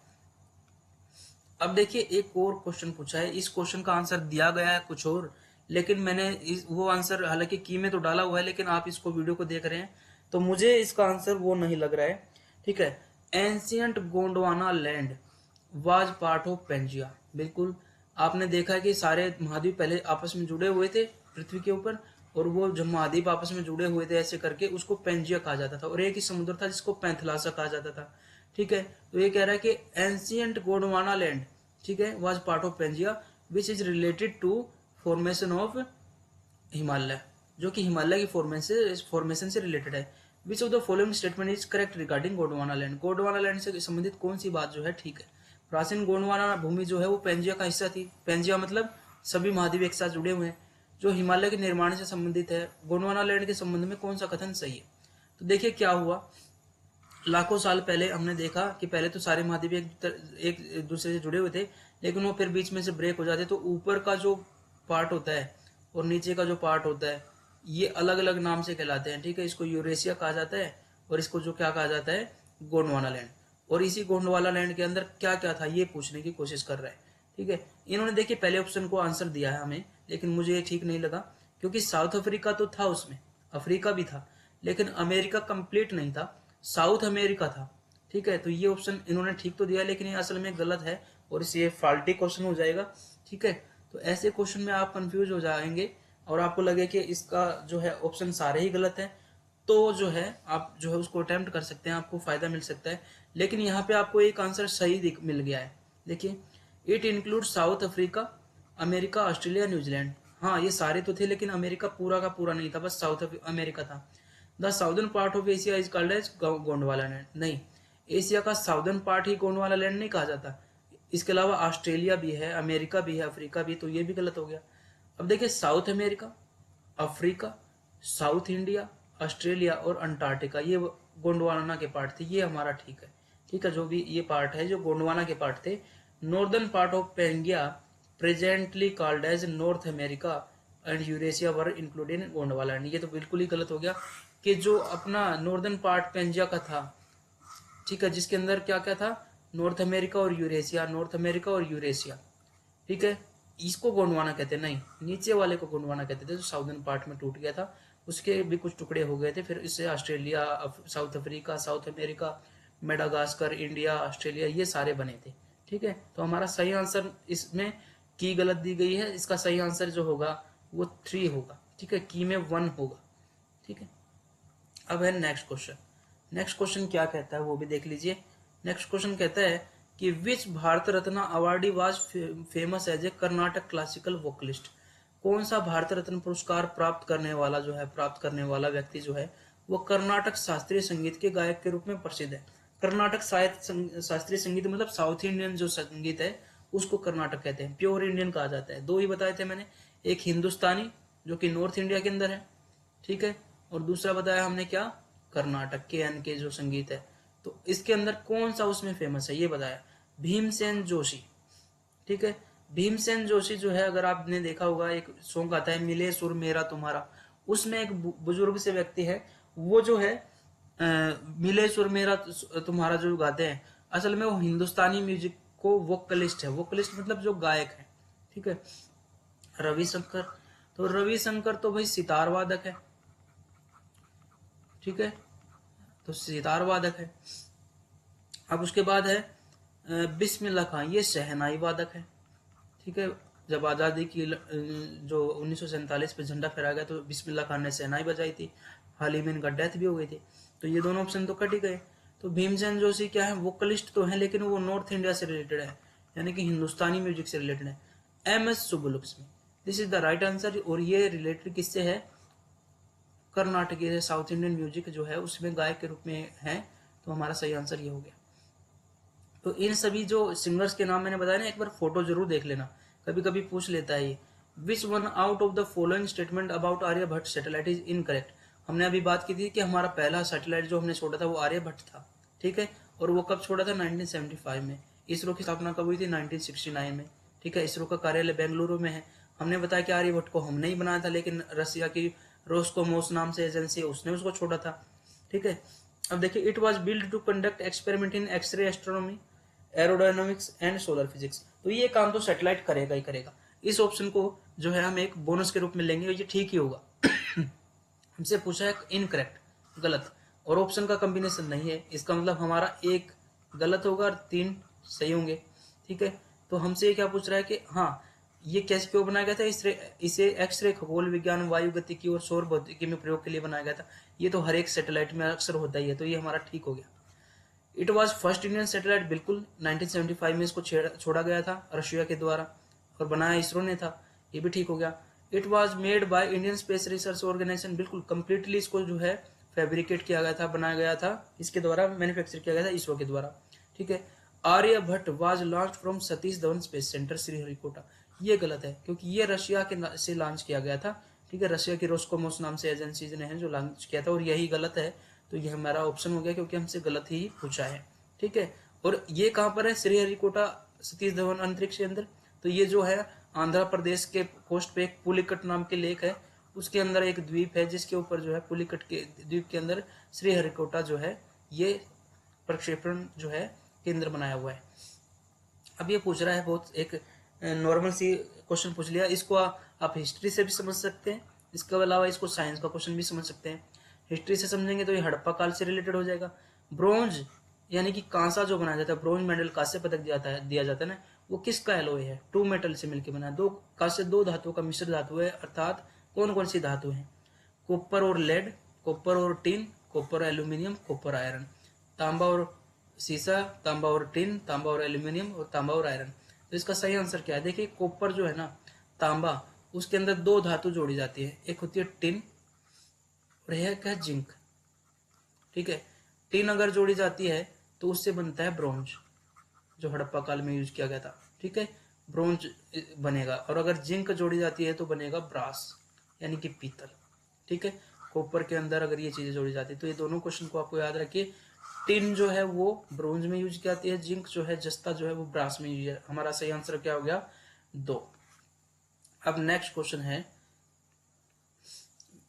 अब देखिए एक और क्वेश्चन पूछा है, इस क्वेश्चन का आंसर दिया गया है कुछ और, लेकिन मैंने वो आंसर हालांकि की में तो डाला हुआ है, लेकिन आप इसको वीडियो को देख रहे हैं तो मुझे इसका आंसर वो नहीं लग रहा है। ठीक है, ancient Gondwana land was part of Pangaea. बिल्कुल, आपने देखा है कि सारे महाद्वीप पहले आपस में जुड़े हुए थे पृथ्वी के ऊपर, और वो जब महाद्वीप आपस में जुड़े हुए थे ऐसे करके उसको पेंजिया कहा जाता था, और एक ही समुद्र था जिसको पैंथलासा कहा जाता था। ठीक है, तो ये कह रहा है कि एंशियंट गोंडवाना लैंड, ठीक है, was part of Pangaea which is related to formation of Himalaya, जो कि हिमालय की फॉर्मेशन से रिलेटेड है। Which of the following statement is correct regarding Gondwana land. Gondwana land से संबंधित कौन सी बात जो है ठीक है। प्राचीन गोंडवाना भूमि जो है वो पेंजिया का हिस्सा थी। पेंजिया मतलब सभी महाद्वीप एक साथ जुड़े हुए हैं, जो हिमालय के निर्माण से संबंधित है। गोंडवाना लैंड के संबंध में कौन सा कथन सही है? तो देखिए क्या हुआ, लाखों साल पहले हमने देखा कि पहले तो सारे महाद्वीप एक दूसरे से जुड़े हुए थे, लेकिन वो फिर बीच में से ब्रेक हो जाते, तो ऊपर का जो पार्ट होता है और नीचे का जो पार्ट होता है ये अलग अलग नाम से कहलाते हैं। ठीक है, इसको यूरेशिया कहा जाता है और इसको जो क्या कहा जाता है, गोंडवाना लैंड। और इसी गोंडवाना लैंड के अंदर क्या क्या था ये पूछने की कोशिश कर रहा है। ठीक है, इन्होंने देखिए पहले ऑप्शन को आंसर दिया है हमें, लेकिन मुझे ये ठीक नहीं लगा, क्योंकि साउथ अफ्रीका तो था, उसमें अफ्रीका भी था, लेकिन अमेरिका कंप्लीट नहीं था, साउथ अमेरिका था। ठीक है, तो ये ऑप्शन इन्होंने ठीक तो दिया, लेकिन ये असल में गलत है और इससे फाल्टी क्वेश्चन हो जाएगा। ठीक है, तो ऐसे क्वेश्चन में आप कंफ्यूज हो जाएंगे और आपको लगे कि इसका जो है ऑप्शन सारे ही गलत है, तो जो है आप जो है उसको अटेम्प्ट कर सकते हैं, आपको फायदा मिल सकता है। लेकिन यहाँ पे आपको एक आंसर सही मिल गया है। देखिए, it include south Africa, America, Australia, New Zealand. हाँ, ये सारे तो थे, लेकिन अमेरिका पूरा का पूरा नहीं था, बस साउथ अमेरिका था। The southern part of Asia is called as Gondwana land. नहीं, एशिया का साउदर्न पार्ट ही गोंडवाना लैंड नहीं कहा जाता, इसके अलावा ऑस्ट्रेलिया भी है, अमेरिका भी है, अफ्रीका भी, तो ये भी गलत हो गया। अब देखिए south America, Africa, south India, Australia और अंटार्कटिका ये गोंडवाना के पार्ट थे, ये हमारा ठीक है। ठीक है, जो भी ये पार्ट है जो गोंडवाना के पार्ट थे। Northern part of Pangaea presently called as North America and Eurasia were included in Gondwana land. ये तो बिल्कुल ही गलत हो गया कि जो अपना नॉर्दर्न पार्ट पेंजिया का था ठीक है, जिसके अंदर क्या क्या था, नॉर्थ अमेरिका और यूरेशिया, नॉर्थ अमेरिका और यूरेशिया। ठीक है, इसको गोंडवाना कहते हैं, नहीं नीचे वाले को गोंडवाना कहते थे, जो साउदर्न पार्ट में टूट गया था, उसके भी कुछ टुकड़े हो गए थे, फिर इससे Australia, south Africa, south America, Madagascar, India, Australia, ये सारे बने थे। ठीक है, तो हमारा सही आंसर इसमें की गलत दी गई है, इसका सही आंसर जो होगा वो 3 होगा। ठीक है, की में 1 होगा। ठीक है, अब है नेक्स्ट क्वेश्चन। नेक्स्ट क्वेश्चन क्या कहता है वो भी देख लीजिए। नेक्स्ट क्वेश्चन कहता है कि which Bharat Ratna awardee was famous as a Carnatic classical vocalist. कौन सा भारत रत्न पुरस्कार प्राप्त करने वाला जो है, प्राप्त करने वाला व्यक्ति जो है वो कर्नाटक शास्त्रीय संगीत के गायक के रूप में प्रसिद्ध है। कर्नाटक शास्त्रीय संगीत मतलब साउथ इंडियन जो संगीत है उसको कर्नाटक कहते हैं, प्योर इंडियन कहा जाता है। दो ही बताए थे मैंने, एक हिंदुस्तानी जो कि नॉर्थ इंडिया के अंदर है, ठीक है, और दूसरा बताया हमने क्या, कर्नाटक के एन के जो संगीत है। तो इसके अंदर कौन सा उसमें फेमस है ये बताया, भीमसेन जोशी। ठीक है, भीमसेन जोशी जो है, अगर आपने देखा होगा एक सॉन्ग आता है मिले सुर मेरा तुम्हारा, उसमें एक बुजुर्ग से व्यक्ति है, वो जो है मिले सुर मेरा तुम्हारा जो गाते हैं, असल में वो हिंदुस्तानी म्यूजिक को वोकलिस्ट है। वोकलिस्ट मतलब जो गायक है। ठीक है, रविशंकर, तो रविशंकर तो भाई सितार वादक है। ठीक है, तो सितार वादक है। अब उसके बाद है बिस्मिल्लाह खान, ये शहनाई वादक है। ठीक है, जब आज़ादी की जो 1947 पे झंडा फहराया गया तो बिस्मिल्लाह खान ने शहनाई बजाई थी, हाल ही में इनका डेथ भी हो गई थी, तो ये दोनों ऑप्शन तो कट ही गए। तो भीमसेन जोशी क्या है, वोकलिस्ट तो है लेकिन वो नॉर्थ इंडिया से रिलेटेड है, यानी कि हिंदुस्तानी म्यूजिक से रिलेटेड है। MS Subbulakshmi, this is the right answer, और ये रिलेटेड किससे है, कर्नाटकी से, साउथ इंडियन म्यूजिक जो है उसमें गायक के रूप में है, तो हमारा सही आंसर ये हो गया। तो इन सभी जो सिंगर्स के नाम मैंने बताया ना, एक बार फोटो जरूर देख लेना, कभी कभी पूछ लेता है ये। Which one out of the following statement about Aryabhata satellite is incorrect. हमने अभी बात की थी कि हमारा पहला सैटेलाइट जो हमने छोड़ा था वो आर्यभट्ट था। ठीक है, और वो कब छोड़ा था, 1975 में। इसरो की स्थापना कब हुई थी, 1969 में। ठीक है, इसरो का कार्यालय बेंगलुरु में है। हमने बताया कि आर्यभट्ट को हमने ही बनाया था, लेकिन रसिया की रोस्कोमोस नाम से एजेंसी है, उसने उसको छोड़ा था। ठीक है, अब देखिए, it was build to conduct experiment in x-ray astronomy, aerodynamics and solar physics. तो ये काम तो सैटेलाइट करेगा ही करेगा। इस ऑप्शन को जो है हम एक बोनस के रूप में लेंगे, ये ठीक ही होगा। हमसे पूछा है इनकरेक्ट, गलत, और ऑप्शन का कॉम्बिनेशन नहीं है, इसका मतलब हमारा एक गलत होगा और 3 सही होंगे। ठीक है, तो हमसे ये क्या पूछ रहा है कि हाँ, ये कैसे क्यों बनाया गया था, इसे एक्सरे, खगोल विज्ञान, वायु गतिकी और सौर भौतिकी में प्रयोग के लिए बनाया गया था। ये तो हर एक सैटेलाइट में अक्सर होता ही है, तो ये हमारा ठीक हो गया। It was first Indian satellite, बिल्कुल 1975 में इसको छोड़ा गया था रशिया के द्वारा, और बनाया इसरो ने था, ये भी ठीक हो गया। It was made by Indian space research organisation, बिल्कुल कंप्लीटली इसको जो है फैब्रिकेट किया गया था, बनाया गया था, इसके द्वारा मैन्युफैक्चर किया गया था, इसरो के द्वारा। ठीक है, Aryabhata was launch from Satish Dhawan space centre Sriharikota, ये गलत है क्योंकि ये रशिया के से लॉन्च किया गया था। ठीक है, रशिया की रोस्कोमोस नाम से एजेंसी ने है जो लॉन्च किया था, और यही गलत है, तो ये हमारा ऑप्शन हो गया क्योंकि हमसे गलत ही पूछा है। ठीक है, और ये कहाँ पर है, श्रीहरिकोटा सतीश धवन अंतरिक्ष के अंदर। तो ये जो है आंध्र प्रदेश के कोस्ट पे एक पुलिकट नाम के लेक है, उसके अंदर एक द्वीप है जिसके ऊपर जो है पुलिकट के द्वीप के अंदर श्रीहरिकोटा जो है ये प्रक्षेपण जो है केंद्र बनाया हुआ है। अब ये पूछ रहा है बहुत एक नॉर्मल सी क्वेश्चन पूछ लिया, इसको आप हिस्ट्री से भी समझ सकते हैं, इसके अलावा इसको साइंस का क्वेश्चन भी समझ सकते हैं। हिस्ट्री से समझेंगे तो ये हड़प्पा काल से रिलेटेड हो जाएगा। ब्रोंज यानी कि कांसा जो बनाया जाता है, ब्रोंज मेडल कांस्य पदक दिया जाता है ना, वो किसका एलॉय है, 2 मेटल से मिलकर बना है, दो कांस्य 2 धातुओं का मिश्र धातु है, अर्थात कौन कौन सी धातु है, कॉपर और लेड, कॉपर और tin, copper aluminium, copper iron. तांबा और सीसा, तांबा और टिन, तांबा और एल्यूमिनियम, और तांबा और आयरन। तो इसका सही आंसर क्या है, देखिए कॉपर जो है ना, तांबा, उसके अंदर 2 धातु जोड़ी जाती है, एक होती है टिन और एक है जिंक। ठीक है, टिन अगर जोड़ी जाती है तो उससे बनता है ब्रोंज, जो हड़प्पा काल में यूज किया गया था। ठीक है, ब्रोंज बनेगा, और अगर जिंक जोड़ी जाती है तो बनेगा ब्रास यानी कि पीतल। ठीक है, कॉपर के अंदर अगर ये चीजें जोड़ी जाती है, तो ये दोनों क्वेश्चन को आपको याद रखिए। टिन जो है वो ब्रोंज में यूज की जाती है, जिंक जो है, जस्ता जो है वो ब्रास में यूज है। हमारा सही आंसर क्या हो गया, 2। अब नेक्स्ट क्वेश्चन है,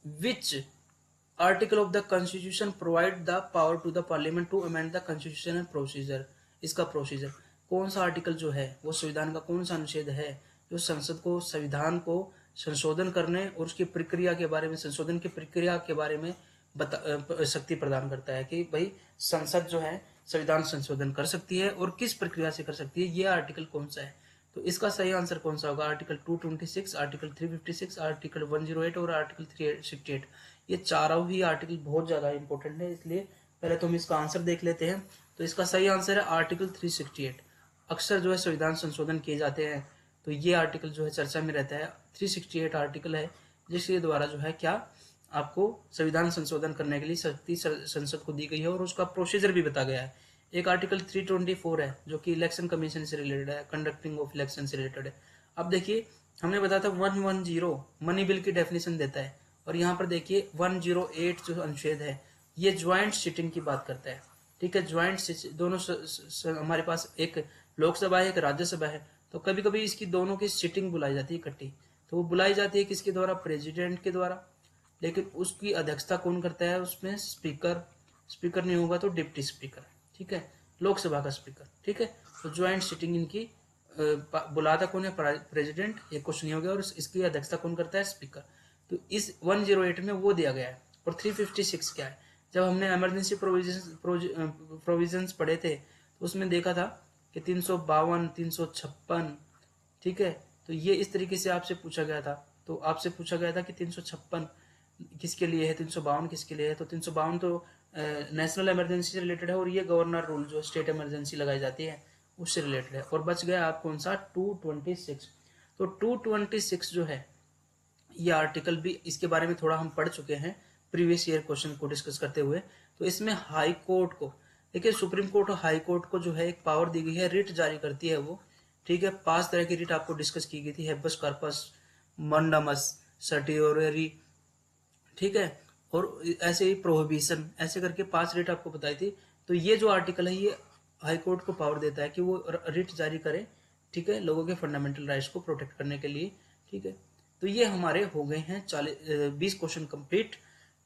which article of the constitution provide the power to the parliament to amend the constitution and procedure. इसका प्रोसीजर कौन सा आर्टिकल जो है वो संविधान का कौन सा अनुच्छेद है जो संसद को संविधान को संशोधन करने और उसकी प्रक्रिया के बारे में, संशोधन की प्रक्रिया के बारे में शक्ति प्रदान करता है कि भाई संसद जो है संविधान संशोधन कर सकती है और किस प्रक्रिया से कर सकती है, ये आर्टिकल कौन सा है। तो इसका सही आंसर कौन सा होगा? आर्टिकल 226, आर्टिकल 356, आर्टिकल 108 और आर्टिकल 368। ये चारों ही आर्टिकल बहुत ज्यादा इंपॉर्टेंट है, इसलिए पहले तो हम इसका आंसर देख लेते हैं। तो इसका सही आंसर है आर्टिकल 368। अक्सर जो है संविधान संशोधन किए जाते हैं तो ये आर्टिकल जो है चर्चा में रहता है। 368 आर्टिकल है जिसके द्वारा जो है क्या आपको संविधान संशोधन करने के लिए शक्ति संसद को दी गई है और उसका प्रोसीजर भी बताया गया है। एक आर्टिकल 324 है जो कि इलेक्शन कमीशन से रिलेटेड है, कंडक्टिंग ऑफ इलेक्शन से रिलेटेड है। अब देखिए हमने बताया था 110 मनी बिल की डेफिनेशन देता है और यहाँ पर देखिए 108 जो अनुच्छेद है ये ज्वाइंट सिटिंग की बात करता है। ठीक है, ज्वाइंट दोनों हमारे पास एक लोकसभा है एक राज्यसभा है, तो कभी कभी इसकी दोनों की सिटिंग बुलाई जाती है इकट्ठी। तो वो बुलाई जाती है किसके द्वारा? प्रेसिडेंट के द्वारा, लेकिन उसकी अध्यक्षता कौन करता है? उसमें स्पीकर, स्पीकर नहीं होगा तो डिप्टी स्पीकर। ठीक है, लोकसभा का स्पीकर। ठीक है, तो ज्वाइंट सिटिंग इनकी बुलाता कौन है? प्रेसिडेंट, ये क्वेश्चन नहीं हो गया। और इसकी अध्यक्षता कौन करता है? स्पीकर। तो इस 108 में वो दिया गया है। और 356 क्या है? जब हमने इमरजेंसी प्रोविजंस पढ़े थे तो उसमें देखा था कि 352, 356। ठीक है, तो ये इस तरीके से आपसे पूछा गया था। तो आपसे पूछा गया था कि 356 किसके लिए है, 352 किसके लिए है? तो 352 तो नेशनल इमरजेंसी से रिलेटेड है और ये गवर्नर रूल जो स्टेट इमरजेंसी लगाई जाती है उससे रिलेटेड है। और बच गया आप कौन सा? 226। तो 226 जो है ये आर्टिकल भी, इसके बारे में थोड़ा हम पढ़ चुके हैं प्रीवियस ईयर क्वेश्चन को डिस्कस करते हुए। तो इसमें हाई कोर्ट को, देखिए सुप्रीम कोर्ट और हाई कोर्ट को जो है एक पावर दी गई है, रिट जारी करती है वो। ठीक है, 5 तरह की रिट आपको डिस्कस की गई थी, हेबस कॉर्पस, मंडमस, सर्टियोरी। ठीक है, और ऐसे ही प्रोहिबिशन, ऐसे करके 5 रिट आपको बताई थी। तो ये जो आर्टिकल है ये हाई कोर्ट को पावर देता है कि वो रिट जारी करे। ठीक है, लोगों के फंडामेंटल राइट्स को प्रोटेक्ट करने के लिए। ठीक है, तो ये हमारे हो गए हैं 20 क्वेश्चन कंप्लीट।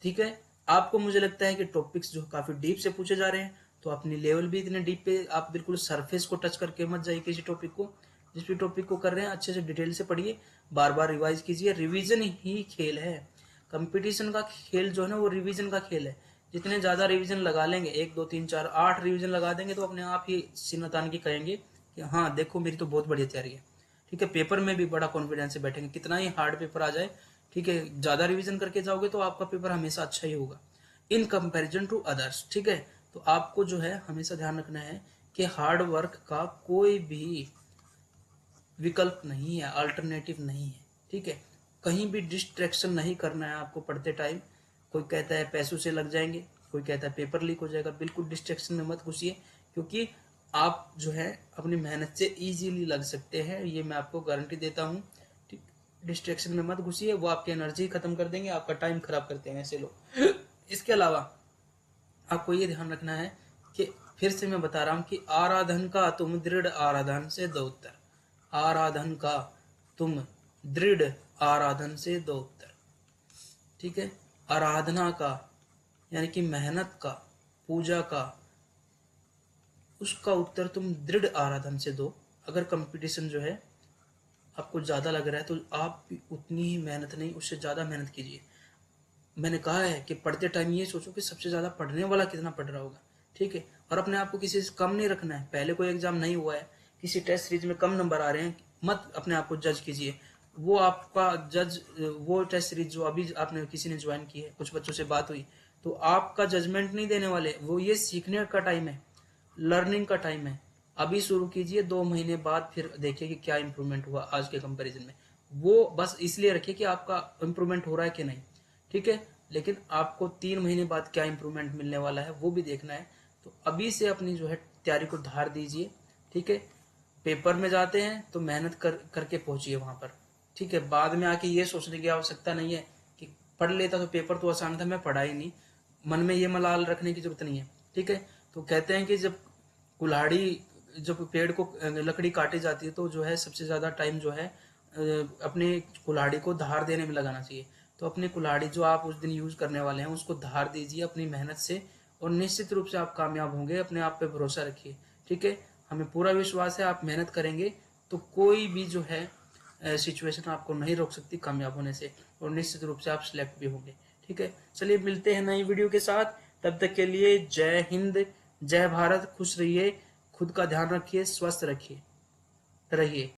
ठीक है, आपको मुझे लगता है कि टॉपिक्स जो काफी डीप से पूछे जा रहे हैं, तो अपनी लेवल भी इतने डीप पे आप बिल्कुल सरफेस को टच करके मत जाइए किसी टॉपिक को। जिस भी टॉपिक को कर रहे हैं अच्छे से डिटेल से पढ़िए, बार बार रिवाइज कीजिए। रिवीजन ही खेल है, कंपटीशन का खेल जो है ना वो रिवीजन का खेल है। जितने ज्यादा रिवीजन लगा लेंगे, 1 2 3 4 8 रिवीजन लगा देंगे तो अपने आप ही सीना तान के कहेंगे कि हाँ देखो मेरी तो बहुत बढ़िया तैयारी है। ठीक है, पेपर में भी बड़ा कॉन्फिडेंस से बैठेंगे, कितना ही हार्ड पेपर आ जाए। ठीक है, ज्यादा रिवीजन करके जाओगे तो आपका पेपर हमेशा अच्छा ही होगा इन कंपैरिजन टू अदर्स। ठीक है, तो आपको जो है हमेशा ध्यान रखना है कि हार्ड वर्क का कोई भी विकल्प नहीं है, अल्टरनेटिव नहीं है। ठीक है, कहीं भी डिस्ट्रैक्शन नहीं करना है आपको पढ़ते टाइम। कोई कहता है पैसों से लग जाएंगे, कोई कहता है पेपर लीक हो जाएगा, बिल्कुल डिस्ट्रैक्शन में मत घुसिए, क्योंकि आप जो है अपनी मेहनत से इजीली लग सकते हैं, ये मैं आपको गारंटी देता हूँ। ठीक, डिस्ट्रैक्शन में मत घुसिए, वो आपकी एनर्जी खत्म कर देंगे, आपका टाइम खराब करते हैं ऐसे लोग। इसके अलावा आपको ये ध्यान रखना है कि फिर से मैं बता रहा हूं कि आराधन का तुम दृढ़ आराधन से दो उत्तर। आराधन का तुम दृढ़ आराधन से दो उत्तर। ठीक है, आराधना का यानी कि मेहनत का, पूजा का, उसका उत्तर तुम दृढ़ आराधन से दो। अगर कंपटीशन जो है आपको ज्यादा लग रहा है तो आप भी उतनी ही मेहनत नहीं, उससे ज्यादा मेहनत कीजिए। मैंने कहा है कि पढ़ते टाइम ये सोचो कि सबसे ज्यादा पढ़ने वाला कितना पढ़ रहा होगा। ठीक है, और अपने आप को किसी से कम नहीं रखना है। पहले कोई एग्जाम नहीं हुआ है, किसी टेस्ट सीरीज में कम नंबर आ रहे हैं, मत अपने आप को जज कीजिए। वो आपका जज, वो टेस्ट सीरीज जो अभी आपने किसी ने ज्वाइन की है, कुछ बच्चों से बात हुई, तो आपका जजमेंट नहीं देने वाले वो। ये सीखने का टाइम है, लर्निंग का टाइम है। अभी शुरू कीजिए, 2 महीने बाद फिर देखिए कि क्या इंप्रूवमेंट हुआ आज के कंपैरिजन में। वो बस इसलिए रखिए कि आपका इंप्रूवमेंट हो रहा है कि नहीं। ठीक है, लेकिन आपको 3 महीने बाद क्या इंप्रूवमेंट मिलने वाला है वो भी देखना है। तो अभी से अपनी जो है तैयारी को धार दीजिए। ठीक है, पेपर में जाते हैं तो मेहनत करके पहुंचिए वहां पर। ठीक है, बाद में आके ये सोचने की आवश्यकता नहीं है कि पढ़ लेता तो पेपर तो आसान था, मैं पढ़ा ही नहीं। मन में ये मलाल रखने की जरूरत नहीं है। ठीक है, तो कहते हैं कि जब कुल्हाड़ी, जब पेड़ को लकड़ी काटी जाती है तो जो है सबसे ज्यादा टाइम जो है अपने कुल्हाड़ी को धार देने में लगाना चाहिए। तो अपनी कुल्हाड़ी जो आप उस दिन यूज करने वाले हैं उसको धार दीजिए अपनी मेहनत से, और निश्चित रूप से आप कामयाब होंगे। अपने आप पे भरोसा रखिए, ठीक है। हमें पूरा विश्वास है आप मेहनत करेंगे तो कोई भी जो है सिचुएशन आपको नहीं रोक सकती कामयाब होने से, और निश्चित रूप से आप सिलेक्ट भी होंगे, ठीक है। चलिए मिलते हैं नई वीडियो के साथ, तब तक के लिए जय हिंद, जय भारत। खुश रहिए, खुद का ध्यान रखिए, स्वस्थ रखिए रहिए।